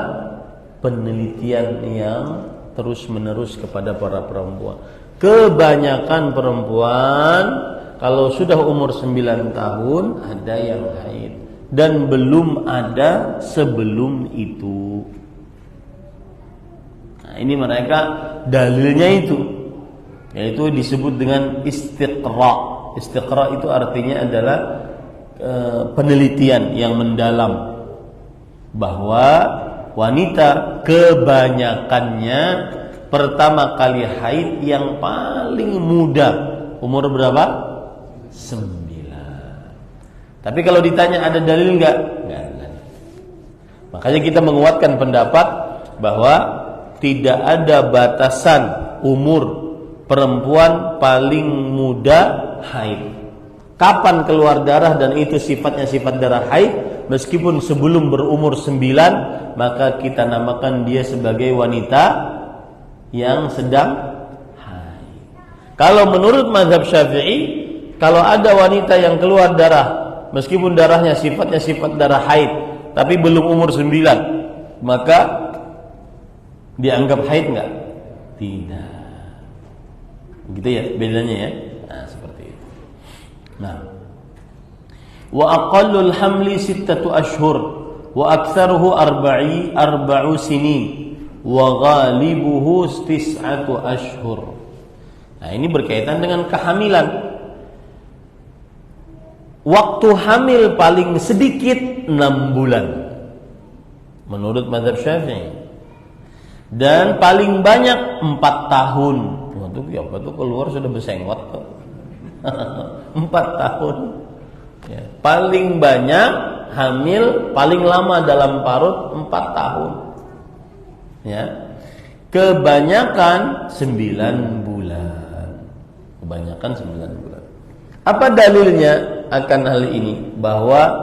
penelitian yang terus-menerus kepada para perempuan. Kebanyakan perempuan kalau sudah umur 9 tahun ada yang haid, dan belum ada sebelum itu. Nah, ini mereka dalilnya itu, yaitu disebut dengan istiqra. Istiqra itu artinya adalah penelitian yang mendalam, bahwa wanita kebanyakannya pertama kali haid yang paling muda umur berapa? 9. Tapi kalau ditanya ada dalil enggak? Enggak ada. Makanya kita menguatkan pendapat bahwa tidak ada batasan umur perempuan paling muda haid. Kapan keluar darah dan itu sifatnya sifat darah haid, meskipun sebelum berumur 9, maka kita namakan dia sebagai wanita yang sedang haid. Kalau menurut mazhab Syafi'i, kalau ada wanita yang keluar darah meskipun darahnya sifatnya sifat darah haid tapi belum umur 9, maka dianggap haid enggak? Tidak. Gitu ya bedanya ya. Nah, seperti itu. Nah, wa aqallul hamli 6 ashhur wa aktsaruhu 4 sinin wa ghalibuhu 9 ashhur. Nah, ini berkaitan dengan kehamilan. Waktu hamil paling sedikit 6 bulan menurut mazhab Syafi'i, dan paling banyak 4 tahun. Waduh, ya apa tuh keluar sudah bersengot tuh. 4 tahun. Ya, paling banyak hamil, paling lama dalam parut 4 tahun. Ya. Kebanyakan 9 bulan. Kebanyakan 9 bulan. Apa dalilnya akan hal ini? Bahwa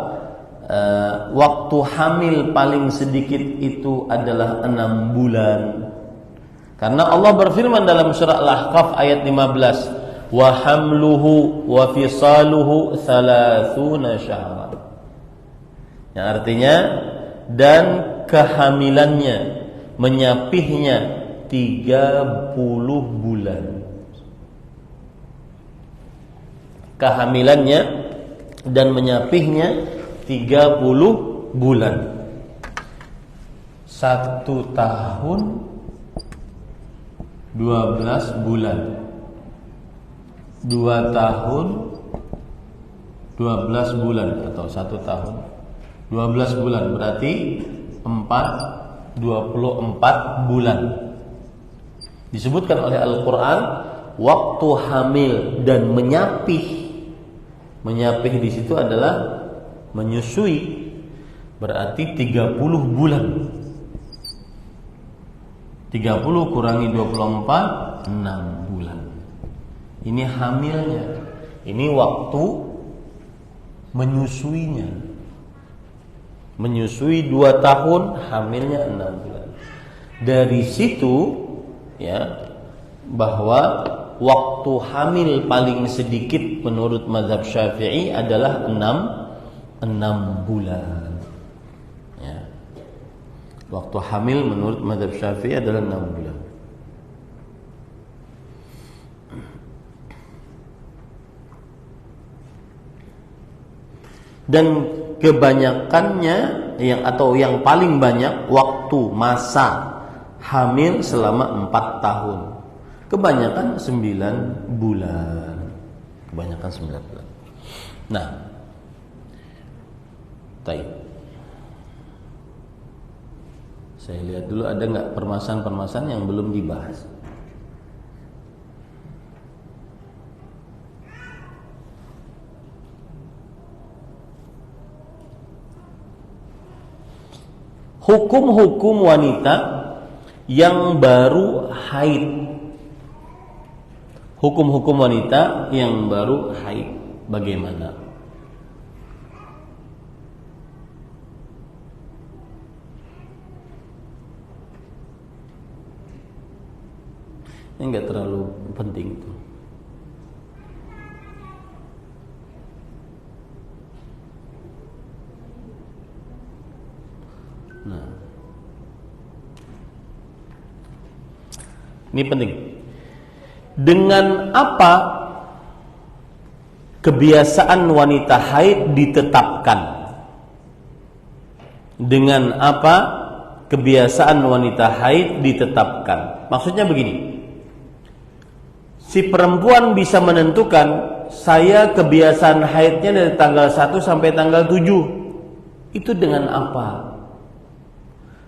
waktu hamil paling sedikit itu adalah 6 bulan. Karena Allah berfirman dalam surah Al-Ahqaf ayat 15, wa hamluhu wa fisaluhu 30 syahran. Yang artinya dan kehamilannya, menyapihnya 30 bulan. Kehamilannya dan menyapihnya 30 bulan. 1 tahun 12 bulan. 2 tahun 12 12 bulan atau 1 tahun. 12 bulan berarti 24 bulan. Disebutkan oleh Al-Quran waktu hamil dan menyapih. Menyapih di situ adalah menyusui, berarti 30 bulan. 30 kurangi 24, 6 bulan. Ini hamilnya. Ini waktu menyusuinya. Menyusui 2 tahun, hamilnya 6 bulan. Dari situ ya, bahwa waktu hamil paling sedikit menurut mazhab Syafi'i adalah 6 bulan. Ya. Waktu hamil menurut mazhab Syafi'i adalah 6 bulan. Dan kebanyakannya yang paling banyak waktu masa hamil selama 4 tahun. Kebanyakan 9 bulan. Kebanyakan 9 bulan. Nah, baik. Saya lihat dulu ada nggak permasalahan-permasalahan yang belum dibahas. Hukum-hukum wanita yang baru haid. Hukum-hukum wanita yang baru haid bagaimana? Ini enggak terlalu penting itu. Nah, ini penting. Dengan apa kebiasaan wanita haid ditetapkan? Dengan apa kebiasaan wanita haid ditetapkan? Maksudnya begini. Si perempuan bisa menentukan, saya kebiasaan haidnya dari tanggal 1 sampai tanggal 7. Itu dengan apa?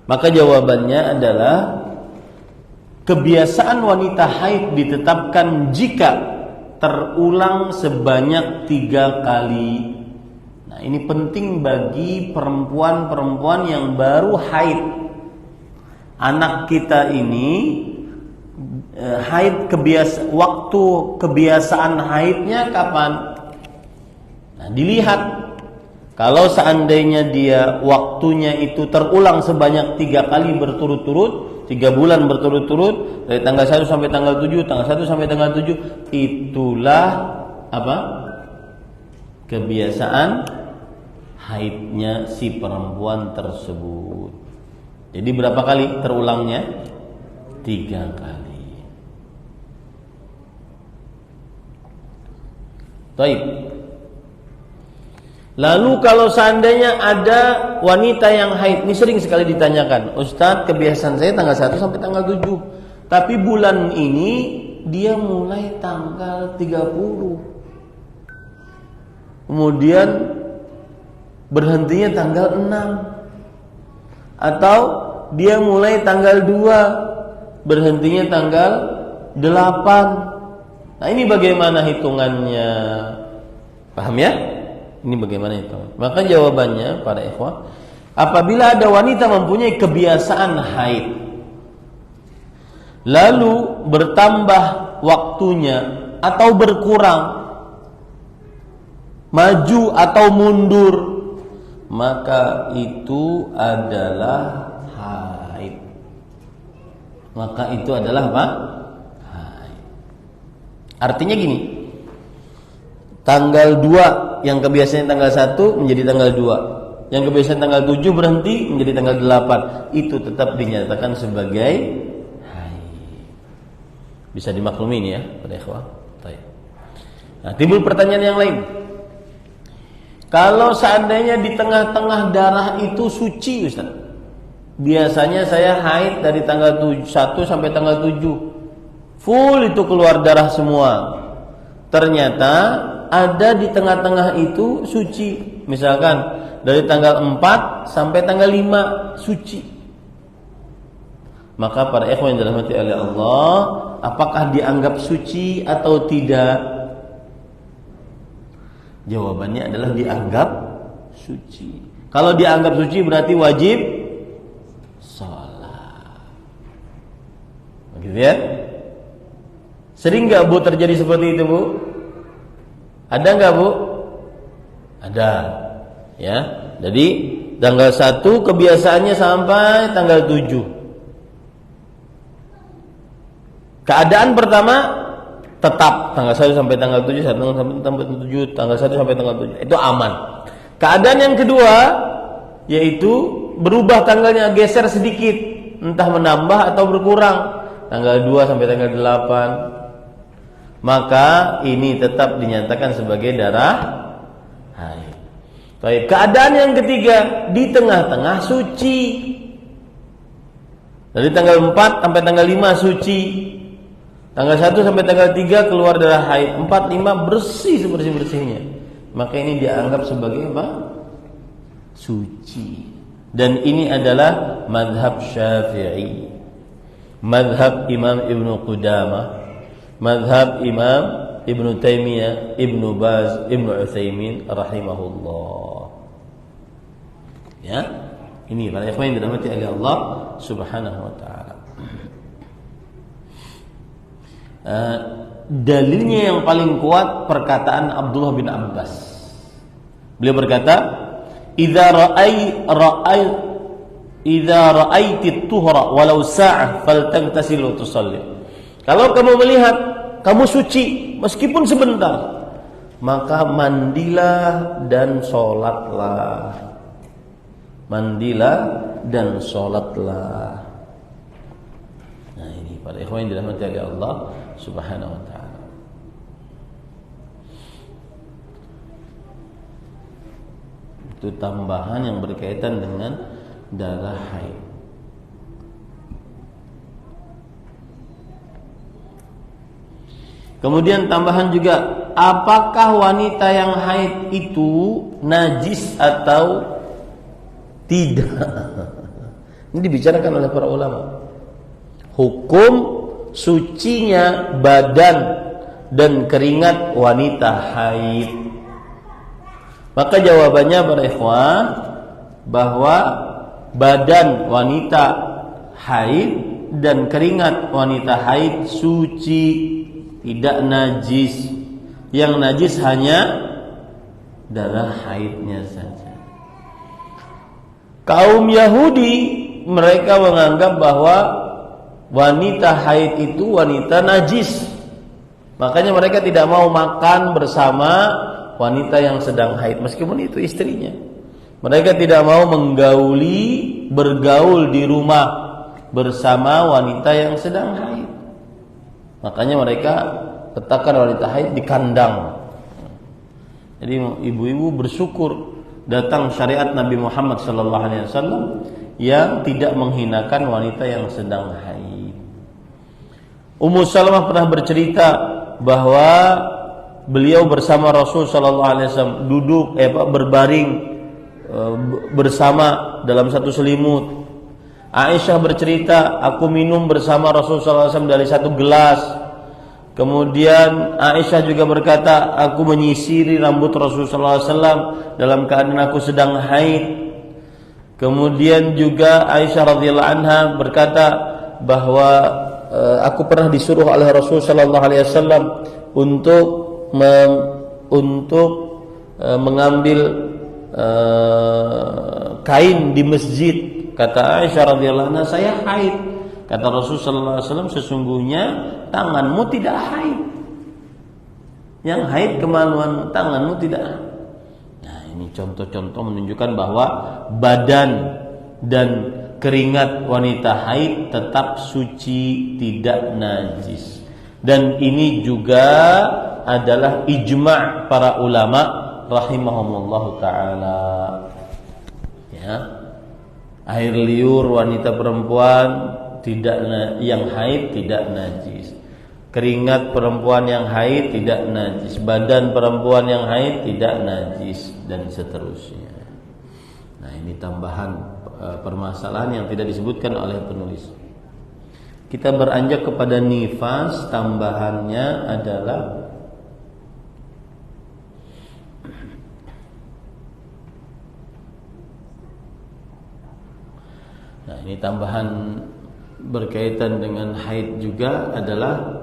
Maka jawabannya adalah kebiasaan wanita haid ditetapkan jika terulang sebanyak 3 kali. Nah, ini penting bagi perempuan-perempuan yang baru haid. Anak kita ini haid waktu kebiasaan haidnya kapan? Nah, dilihat. Kalau seandainya dia waktunya itu terulang sebanyak 3 kali berturut-turut, 3 bulan berturut-turut, dari tanggal 1 sampai tanggal 7, tanggal 1 sampai tanggal 7, itulah apa? Kebiasaan haidnya si perempuan tersebut. Jadi berapa kali terulangnya? 3 kali. Baik. Lalu kalau seandainya ada wanita yang haid, ini sering sekali ditanyakan, Ustadz, kebiasaan saya tanggal 1 sampai tanggal 7, tapi bulan ini dia mulai tanggal 30, kemudian berhentinya tanggal 6, atau dia mulai tanggal 2, berhentinya tanggal 8. Nah, ini bagaimana hitungannya? Paham ya? Ini bagaimana itu? Maka jawabannya para ikhwah, apabila ada wanita mempunyai kebiasaan haid, lalu bertambah waktunya atau berkurang, maju atau mundur, maka itu adalah haid. Maka itu adalah apa? Haid. Artinya gini, tanggal 2 yang kebiasaan tanggal 1 menjadi tanggal 2, yang kebiasaan tanggal 7 berhenti menjadi tanggal 8, itu tetap dinyatakan sebagai haid. Bisa dimaklumi ini ya para ikhwah. Nah, timbul pertanyaan yang lain. Kalau seandainya di tengah-tengah darah itu suci, Ustaz. Biasanya saya haid dari tanggal 1 sampai tanggal 7. Full itu keluar darah semua. Ternyata ada di tengah-tengah itu suci. Misalkan dari tanggal 4 sampai tanggal 5 suci. Maka para ikhwan yang dirahmati oleh Allah, apakah dianggap suci atau tidak? Jawabannya adalah dianggap suci. Kalau dianggap suci berarti wajib sholat. Begitu ya? Sering nggak Bu terjadi seperti itu Bu? Ada nggak Bu? Ada. Ya. Jadi tanggal 1 kebiasaannya sampai tanggal 7. Keadaan pertama tetap tanggal 1 sampai tanggal 7, tanggal 1 sampai 7, tanggal 1 sampai tanggal 7. Itu aman. Keadaan yang kedua yaitu berubah tanggalnya, geser sedikit, entah menambah atau berkurang. Tanggal 2 sampai tanggal 8. Maka ini tetap dinyatakan sebagai darah haid. Baik, keadaan yang ketiga di tengah-tengah suci. Dari tanggal 4 sampai tanggal 5 suci. Tanggal 1 sampai tanggal 3 keluar darah haid. 4, 5 bersih sebersih-bersihnya. Maka ini dianggap sebagai apa? Suci. Dan ini adalah madhab Syafi'i, madhab Imam Ibnu Qudamah, madhab Imam Ibnu Taimiyah, Ibnu Baz, Ibnu Utsaimin rahimahullah. Ya, ini para ikhwan yang dirahmati oleh Allah Subhanahu wa taala. Dalilnya yang paling kuat perkataan Abdullah bin Abbas. Beliau berkata, "Idza ra'aiti tuhra walau sa'ah faltaghtasil wa tusalli." Kalau kamu melihat kamu suci meskipun sebentar, maka mandilah dan sholatlah. Mandilah dan sholatlah. Nah ini para ikhwan yang dirahmati oleh Allah Subhanahu wa ta'ala. Itu tambahan yang berkaitan dengan darah haid. Kemudian tambahan juga, apakah wanita yang haid itu najis atau tidak? Ini dibicarakan oleh para ulama. Hukum sucinya badan dan keringat wanita haid. Maka jawabannya para ikhwan bahwa badan wanita haid dan keringat wanita haid suci, tidak najis. Yang najis hanya darah haidnya saja. Kaum Yahudi mereka menganggap bahwa wanita haid itu wanita najis. Makanya mereka tidak mau makan bersama wanita yang sedang haid meskipun itu istrinya. Mereka tidak mau bergaul di rumah bersama wanita yang sedang haid. Makanya mereka letakkan wanita haid di kandang. Jadi ibu-ibu bersyukur datang syariat Nabi Muhammad SAW yang tidak menghinakan wanita yang sedang haid. Ummu Salamah pernah bercerita bahwa beliau bersama Rasul SAW duduk berbaring bersama dalam satu selimut. Aisyah bercerita, aku minum bersama Rasul SAW dari satu gelas. Kemudian Aisyah juga berkata, aku menyisiri rambut Rasulullah SAW dalam keadaan aku sedang haid. Kemudian juga Aisyah radhiyallahu anha berkata bahwa aku pernah disuruh oleh Rasul sallallahu alaihi wasallam untuk mengambil kain di masjid. Kata Aisyah radhiyallahu anha, saya haid. Kata Rasul sallallahu alaihi wasallam, sesungguhnya tanganmu tidak haid. Yang haid kemaluan, tanganmu tidak haid. Nah, ini contoh-contoh menunjukkan bahwa badan dan keringat wanita haid tetap suci, tidak najis. Dan ini juga adalah ijma' para ulama rahimahumullah ta'ala. Ya. Air liur wanita perempuan tidak yang haid tidak najis. keringat perempuan yang haid tidak najis, badan perempuan yang haid tidak najis, dan seterusnya. Nah, ini tambahan permasalahan yang tidak disebutkan oleh penulis. Kita beranjak kepada nifas, tambahannya adalah nah, ini tambahan berkaitan dengan haid juga adalah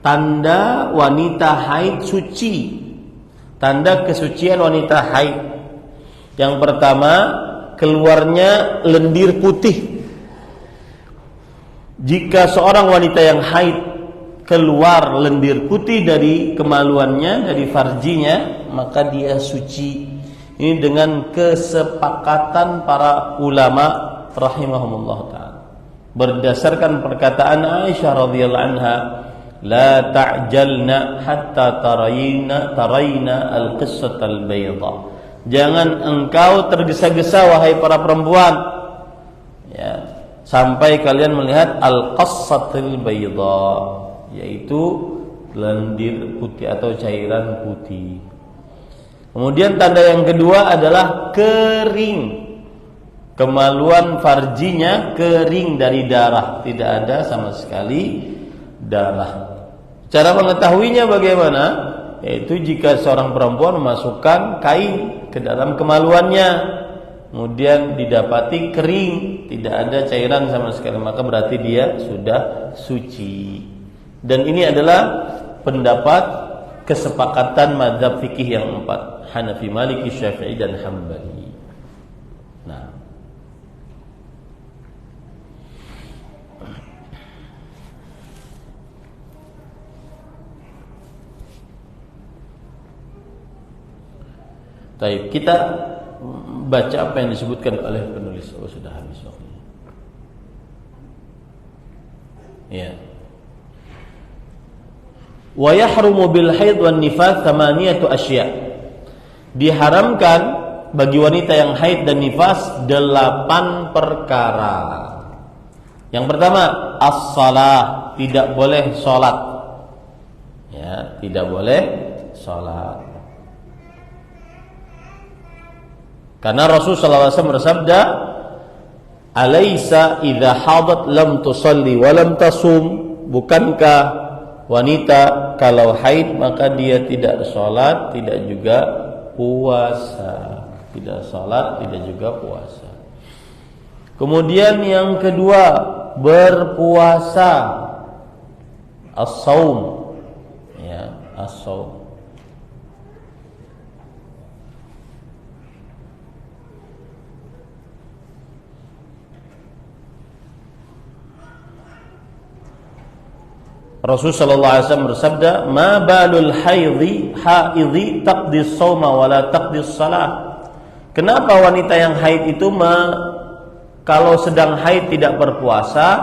tanda wanita haid suci. Tanda kesucian wanita haid. Yang pertama, keluarnya lendir putih. Jika seorang wanita yang haid keluar lendir putih dari kemaluannya, dari farjinya, maka dia suci. Ini dengan kesepakatan para ulama rahimahumullah ta'ala. Berdasarkan perkataan Aisyah radhiyallahu anha, la ta'jalna hatta tarayna al-qissat al-bayda. Jangan engkau tergesa-gesa wahai para perempuan, ya, sampai kalian melihat al-qissat al-bayda, yaitu lendir putih atau cairan putih. Kemudian tanda yang kedua adalah kering. Kemaluan farjinya kering dari darah, tidak ada sama sekali darah. Cara mengetahuinya bagaimana? Yaitu jika seorang perempuan memasukkan kain ke dalam kemaluannya, kemudian didapati kering, tidak ada cairan sama sekali, maka berarti dia sudah suci. Dan ini adalah pendapat kesepakatan mazhab fikih yang 4, Hanafi, Maliki, Syafi'i, dan Hambali. Nah, baik, kita baca apa yang disebutkan oleh penulis. Oh, sudah habis waktunya. Ya. Wa yahrumu bil haid wan nifas thamaniyatu asya'. Diharamkan bagi wanita yang haid dan nifas 8 perkara. Yang pertama, as-shalah, tidak boleh salat. Ya, tidak boleh salat. Karena Rasulullah SAW bersabda, "Alaysa idza hadat lam tusalli wa lam tasum?" Bukankah wanita kalau haid maka dia tidak salat, tidak juga puasa. Tidak salat, tidak juga puasa. Kemudian yang kedua, berpuasa. As-saum. Ya, as-saum. Rasul sallallahu alaihi wasallam bersabda, "Ma balul haidhi taqdi as-shauma wa la taqdi as-shalah." Kenapa wanita yang haid itu kalau sedang haid tidak berpuasa,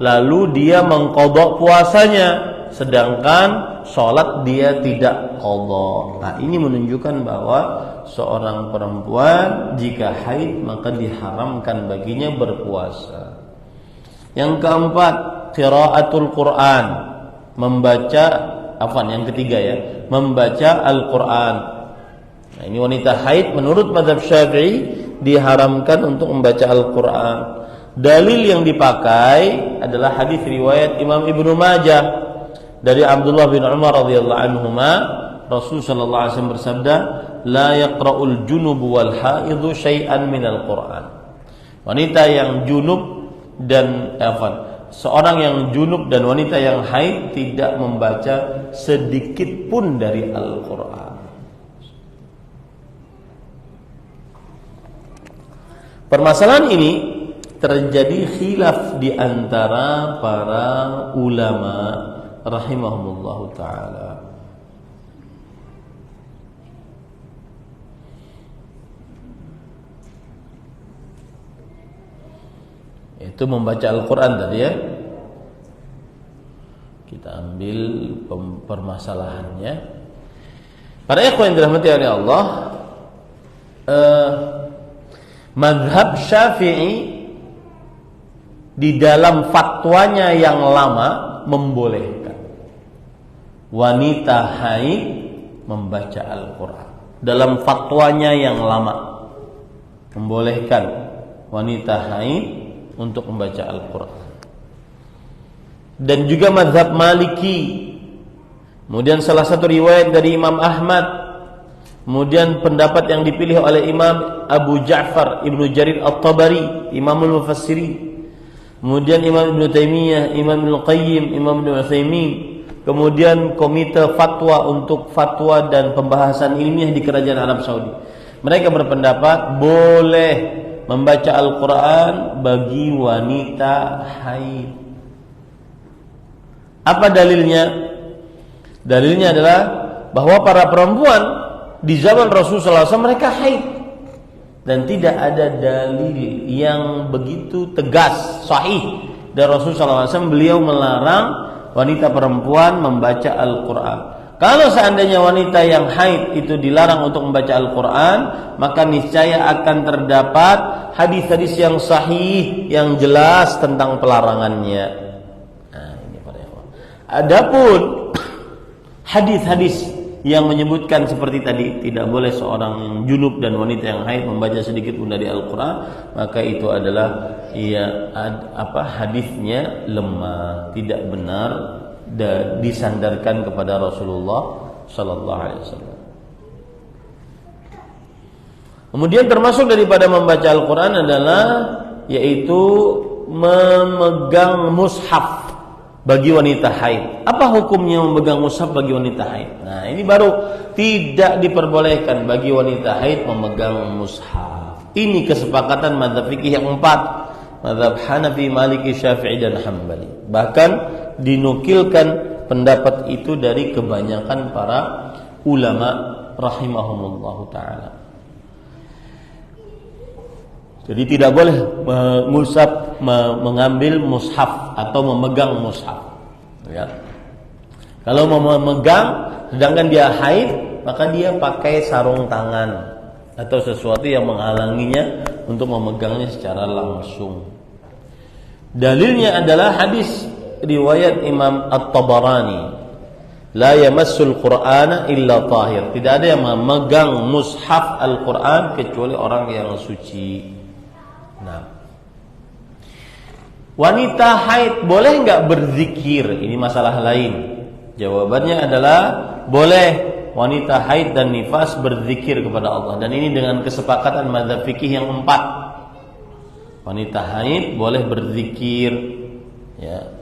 lalu dia mengqadha puasanya, sedangkan salat dia tidak qadha. Nah, ini menunjukkan bahwa seorang perempuan jika haid maka diharamkan baginya berpuasa. Yang keempat, qiraatul Quran. Yang ketiga ya, membaca Al-Quran. Nah, ini wanita haid menurut mazhab Syafi'i diharamkan untuk membaca Al-Quran. Dalil yang dipakai adalah hadis riwayat Imam Ibnu Majah dari Abdullah bin Umar radhiyallahu anhuma. Rasul sallallahu alaihi wasallam bersabda, "La yaqra'ul junub wal haidhu syai'an minal Quran." Wanita yang junub dan seorang yang junub dan wanita yang haid tidak membaca sedikit pun dari Al-Quran. Permasalahan ini terjadi khilaf di antara para ulama rahimahumullahu ta'ala. Itu membaca Al-Quran tadi ya. Kita ambil permasalahannya. Para ikhwan yang dirahmati oleh Allah, mazhab Syafi'i di dalam fatwanya yang lama membolehkan. wanita haid membaca Al-Quran. Dalam fatwanya yang lama membolehkan wanita haid untuk membaca Al-Quran. Dan juga mazhab Maliki. Kemudian salah satu riwayat dari Imam Ahmad. Kemudian pendapat yang dipilih oleh Imam Abu Ja'far Ibnu Jarir At-Tabari, Imamul Mufassirin. Kemudian Imam Ibnu Taimiyah, Imam Ibnu Qayyim, Imam Ibnu Utsaimin. Kemudian komite fatwa untuk fatwa dan pembahasan ilmiah di Kerajaan Arab Saudi. Mereka berpendapat boleh membaca Al-Quran bagi wanita haid. Apa dalilnya? Dalilnya adalah bahwa para perempuan di zaman Rasulullah SAW mereka haid, dan tidak ada dalil yang begitu tegas sahih dari Rasulullah SAW beliau melarang wanita perempuan membaca Al-Quran. Kalau seandainya wanita yang haid itu dilarang untuk membaca Al-Quran, maka niscaya akan terdapat hadis-hadis yang sahih yang jelas tentang pelarangannya. Nah, ini para ikhwan. Adapun hadis-hadis yang menyebutkan seperti tadi, tidak boleh seorang junub dan wanita yang haid membaca sedikit pun dari Al-Quran, maka itu adalah hadisnya lemah, tidak benar, dan disandarkan kepada Rasulullah sallallahu alaihi wasallam. Kemudian termasuk daripada membaca Al-Quran adalah yaitu memegang mushaf bagi wanita haid. Apa hukumnya memegang mushaf bagi wanita haid? Nah, ini baru tidak diperbolehkan bagi wanita haid memegang mushaf. Ini kesepakatan mazhab fikih yang 4, mazhab Hanafi, Maliki, Syafi'i dan Hambali. Bahkan dinukilkan pendapat itu dari kebanyakan para ulama rahimahumullahu taala. Jadi tidak boleh mengambil mushaf atau memegang mushaf. Ya. Kalau mau memegang, sedangkan dia haid, maka dia pakai sarung tangan atau sesuatu yang menghalanginya untuk memegangnya secara langsung. Dalilnya adalah hadis riwayat Imam At-Tabarani, la yamassul Qur'ana illa tahir. Tidak ada yang memegang mushaf Al-Quran kecuali orang yang suci. Nah, wanita haid boleh nggak berzikir? Ini masalah lain. Jawabannya adalah boleh wanita haid dan nifas berzikir kepada Allah. Dan ini dengan kesepakatan mazhab fikih yang 4. Wanita haid boleh berzikir. Ya.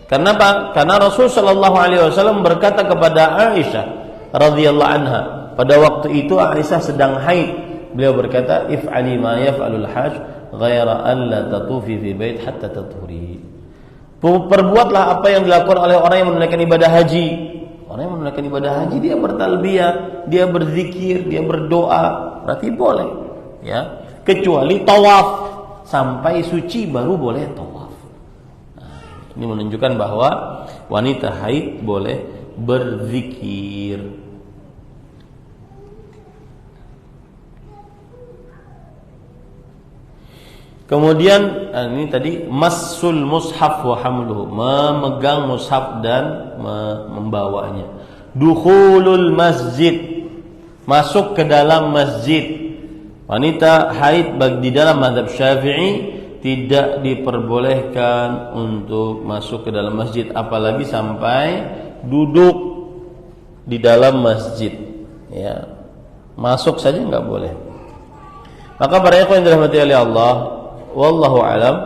Kenapa? Karena Rasul sallallahu alaihi wasallam berkata kepada Aisyah radhiyallahu anha, pada waktu itu Aisyah sedang haid. Beliau berkata, if'ali ma yaf'alul hajj ghaira an la tatufi fi bait hatta tathuri. Perbuatlah apa yang dilakukan oleh orang yang menunaikan ibadah haji. Orang yang menunaikan ibadah haji dia bertalbiyah, dia berzikir, dia berdoa, berarti boleh, ya. Kecuali tawaf, sampai suci baru boleh tawaf. Nah, ini menunjukkan bahwa wanita haid boleh berzikir. Kemudian ini tadi massul mushaf wa hamluhu, memegang mushaf dan membawanya. Dukhulul masjid, masuk ke dalam masjid. Wanita haid di dalam mazhab Syafi'i tidak diperbolehkan untuk masuk ke dalam masjid, apalagi sampai duduk di dalam masjid. Ya, masuk saja nggak boleh. Maka para ikhwan yang dirahmati oleh Allah, wallahu alam,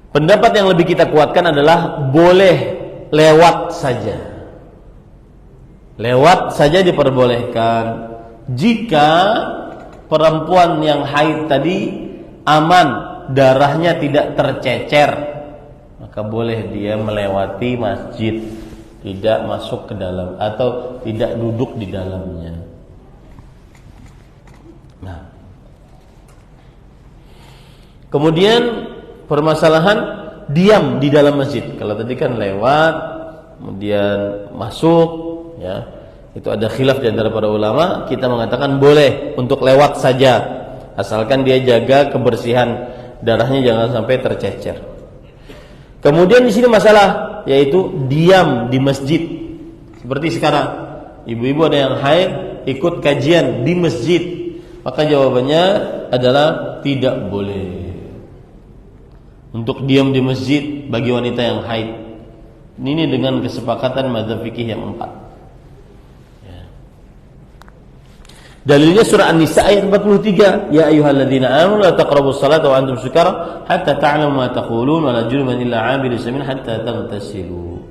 pendapat yang lebih kita kuatkan adalah boleh lewat saja. Lewat saja diperbolehkan jika perempuan yang haid tadi aman, darahnya tidak tercecer, maka boleh dia melewati masjid, tidak masuk ke dalam atau tidak duduk di dalamnya. Nah, kemudian permasalahan diam di dalam masjid. Kalau tadi kan lewat, kemudian masuk, ya. Itu ada khilaf di antara para ulama. Kita mengatakan boleh untuk lewat saja, asalkan dia jaga kebersihan darahnya jangan sampai tercecer. Kemudian di sini masalah yaitu diam di masjid. Seperti sekarang, ibu-ibu ada yang haid ikut kajian di masjid, maka jawabannya adalah tidak boleh untuk diam di masjid bagi wanita yang haid. Ini dengan kesepakatan mazhab fikih yang 4. Dalilnya surah An-Nisa ayat 43, ya ayyuhalladzina amanu la taqrabus salata wa antum sukara hatta ta'lamu ma taqulun wa la junuban illa 'abiru sabil hatta taghtasilu.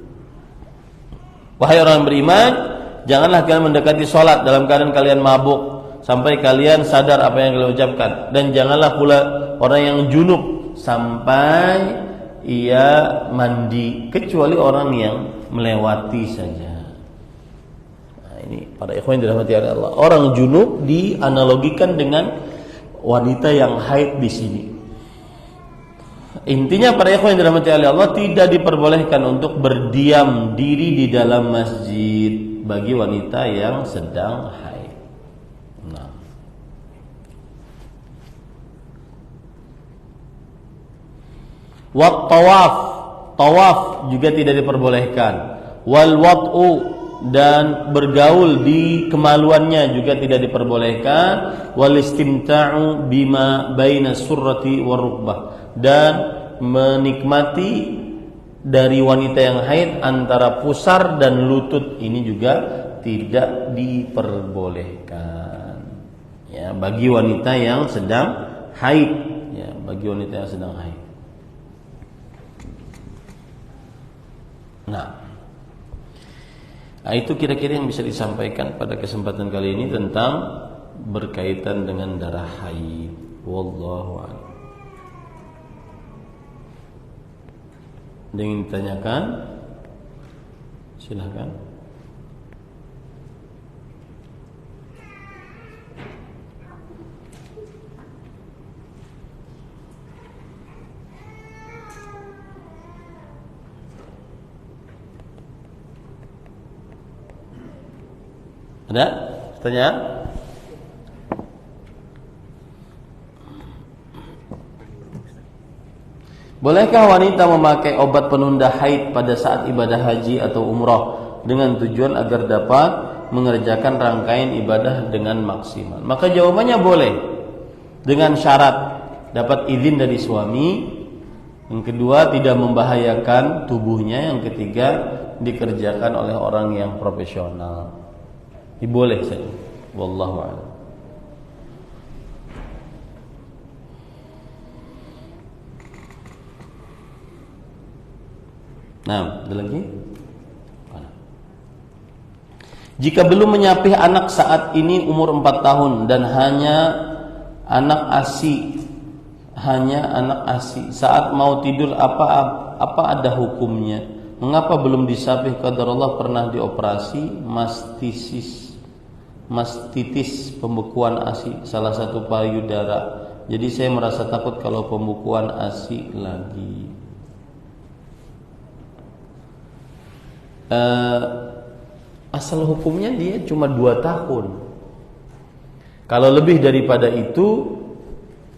Wahai orang beriman, janganlah kalian mendekati salat dalam keadaan kalian mabuk sampai kalian sadar apa yang kalian ucapkan, dan janganlah pula orang yang junub sampai ia mandi, kecuali orang yang melewati saja. Ini para ikhwan yang dirahmati Allah. Orang junub dianalogikan dengan wanita yang haid di sini. Intinya para ikhwan yang dirahmati Allah, tidak diperbolehkan untuk berdiam diri di dalam masjid bagi wanita yang sedang haid. Nah. Wat tawaf juga tidak diperbolehkan. Wal wat'u, dan bergaul di kemaluannya juga tidak diperbolehkan. Wal istimta'u bima baina surrati war rukbah, dan menikmati dari wanita yang haid antara pusar dan lutut, ini juga tidak diperbolehkan ya bagi wanita yang sedang haid, ya bagi wanita yang sedang haid. Nah, itu kira-kira yang bisa disampaikan pada kesempatan kali ini tentang berkaitan dengan darah haid. Wallahu a'lam. Ada yang ditanyakan? Silahkan. Ada pertanyaan? Bolehkah wanita memakai obat penunda haid pada saat ibadah haji atau umrah dengan tujuan agar dapat mengerjakan rangkaian ibadah dengan maksimal? Maka jawabannya boleh, dengan syarat dapat izin dari suami. Yang kedua, tidak membahayakan tubuhnya. Yang ketiga, dikerjakan oleh orang yang profesional. Boleh saja. Wallahu a'lam. Nah, ada lagi? Jika belum menyapih anak saat ini umur 4 tahun dan hanya anak ASI, saat mau tidur apa ada hukumnya? Mengapa belum disapih? Qadarullah pernah dioperasi mastitis, pembekuan ASI salah satu payudara. Jadi saya merasa takut kalau pembekuan ASI lagi. Asal hukumnya dia cuma 2 tahun. Kalau lebih daripada itu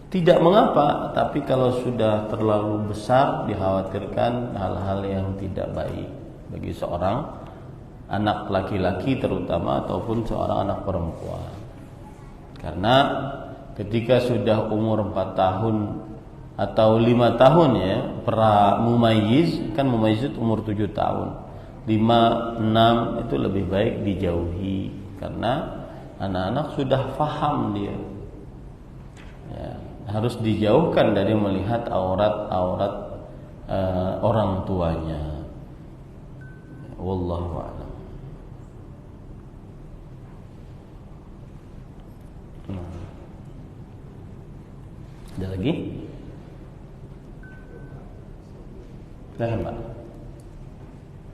tidak mengapa, tapi kalau sudah terlalu besar dikhawatirkan hal-hal yang tidak baik bagi seorang anak laki-laki terutama ataupun seorang anak perempuan. Karena ketika sudah umur 4 tahun atau 5 tahun ya, mumayyiz, kan mumayyiz itu umur 7 tahun. 5, 6 itu lebih baik dijauhi karena anak-anak sudah faham dia. Ya, harus dijauhkan dari melihat aurat-aurat orang tuanya. Wallahu a'lam. Ada lagi? Silahkan Pak.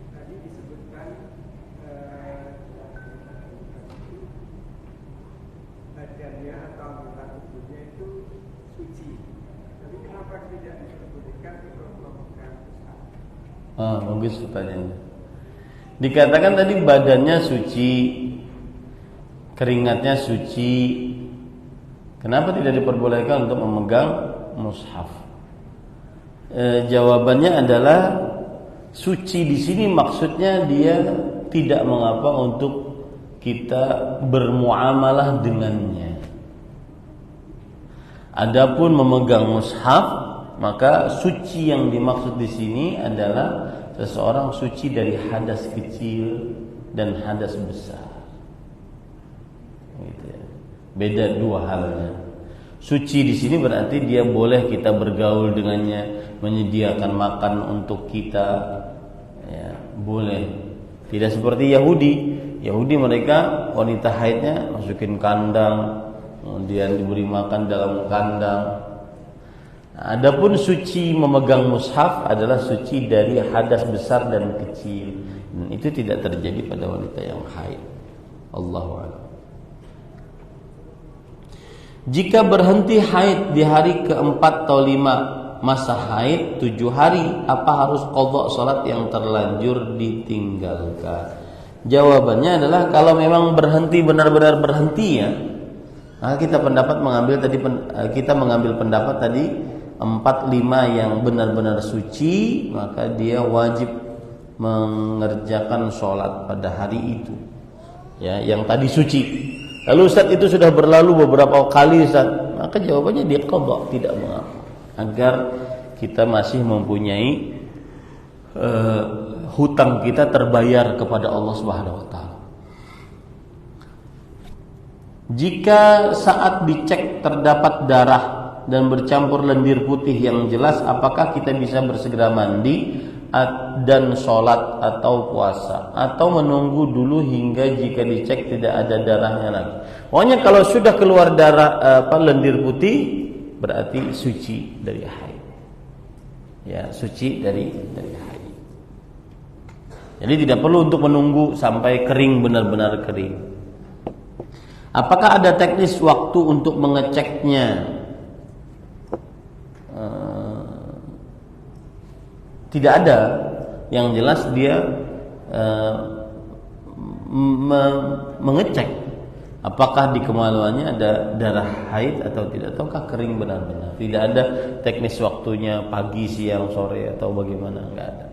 Tadi disebutkan badannya atau anggota tubuhnya itu suci. Tapi kenapa tidak diperbolehkan untuk memegang pusat? Bagus pertanyaannya. Dikatakan tadi badannya suci, keringatnya suci. Kenapa tidak diperbolehkan untuk memegang mushaf? Jawabannya adalah suci di sini maksudnya dia tidak mengapa untuk kita bermuamalah dengannya. Adapun memegang mushaf, maka suci yang dimaksud di sini adalah seseorang suci dari hadas kecil dan hadas besar. Gitu ya. Beda dua halnya. Suci di sini berarti dia boleh kita bergaul dengannya, menyediakan makan untuk kita, ya, boleh. Tidak seperti Yahudi. Yahudi mereka wanita haidnya masukin kandang, kemudian diberi makan dalam kandang. Adapun suci memegang mushaf adalah suci dari hadas besar dan kecil. Dan itu tidak terjadi pada wanita yang haid. Allahu a'lam. Jika berhenti haid di hari keempat atau 5 masa haid 7 hari, apa harus qadha salat yang terlanjur ditinggalkan? Jawabannya adalah kalau memang berhenti benar-benar berhenti ya, maka kita mengambil pendapat tadi 4-5 yang benar-benar suci, maka dia wajib mengerjakan sholat pada hari itu. Ya, yang tadi suci. Lalu Ustaz itu sudah berlalu beberapa kali Ustaz, maka jawabannya dia qadha, tidak mengapa. Agar kita masih mempunyai hutang kita terbayar kepada Allah Subhanahu wa taala. Jika saat dicek terdapat darah dan bercampur lendir putih yang jelas, apakah kita bisa bersegera mandi dan sholat atau puasa, atau menunggu dulu hingga jika dicek tidak ada darahnya lagi? Pokoknya kalau sudah keluar darah lendir putih berarti suci dari haid. Ya, suci dari haid. Jadi tidak perlu untuk menunggu sampai kering, benar-benar kering. Apakah ada teknis waktu untuk mengeceknya? Tidak ada. Yang jelas dia mengecek apakah di kemaluannya ada darah haid atau tidak, ataukah kering benar-benar. Tidak ada teknis waktunya pagi, siang, sore atau bagaimana, enggak ada.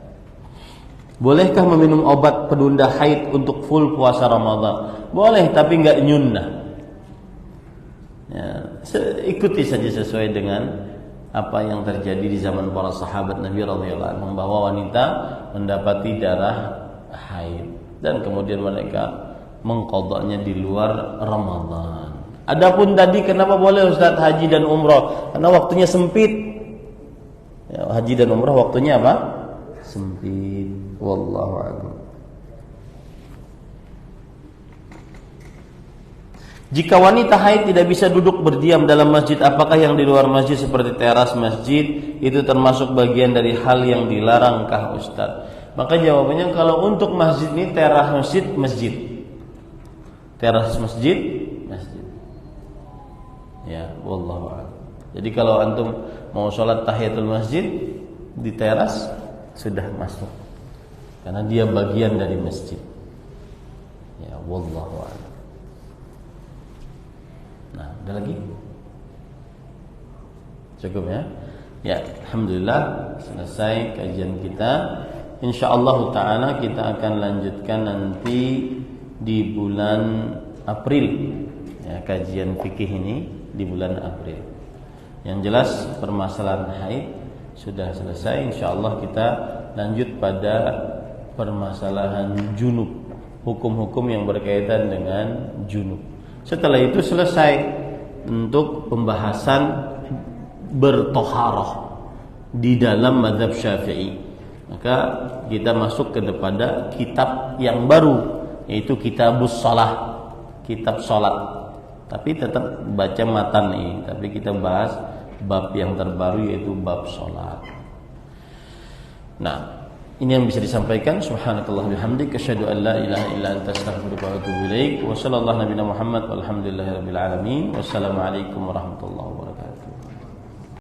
Bolehkah meminum obat penunda haid untuk full puasa Ramadan? Boleh, tapi enggak nyunnah. Ya, ikuti saja sesuai dengan apa yang terjadi di zaman para sahabat Nabi radhiyallahu anhum, bahwa wanita mendapati darah haid dan kemudian mereka mengqadanya di luar Ramadan. Adapun tadi kenapa boleh Ustaz haji dan umrah? Karena waktunya sempit. Ya, haji dan umrah waktunya apa? Sempit. Wallahu a'lam. Jika wanita haid tidak bisa duduk berdiam dalam masjid, apakah yang di luar masjid seperti teras masjid itu termasuk bagian dari hal yang dilarangkah Ustaz? Maka jawabannya, kalau untuk masjid ini teras masjid, masjid. Teras masjid, masjid. Ya, wallahu a'lam. Jadi kalau antum mau sholat tahiyatul masjid di teras sudah masuk, karena dia bagian dari masjid. Ya, wallahu a'lam. Nah, ada lagi? Cukup ya? Ya, alhamdulillah selesai kajian kita. Insyaallah taala kita akan lanjutkan nanti di bulan April. Ya, kajian fikih ini di bulan April. Yang jelas permasalahan haid sudah selesai. Insyaallah kita lanjut pada permasalahan junub, hukum-hukum yang berkaitan dengan junub. Setelah itu selesai untuk pembahasan bertoharah di dalam mazhab Syafi'i. Maka kita masuk kepada kitab yang baru, yaitu Kitabus Shalah, kitab salat. Tapi tetap baca matan ini, tapi kita bahas bab yang terbaru, yaitu bab salat. Nah, ini yang bisa disampaikan. Subhanakallah bihamdik, asyhadu an la ilaha illa anta, astaghfiruka wa atubu ilaik. Wa sallallahu nabiyana Muhammad walhamdulillahirabbil alamin. Wassalamualaikum warahmatullahi wabarakatuh.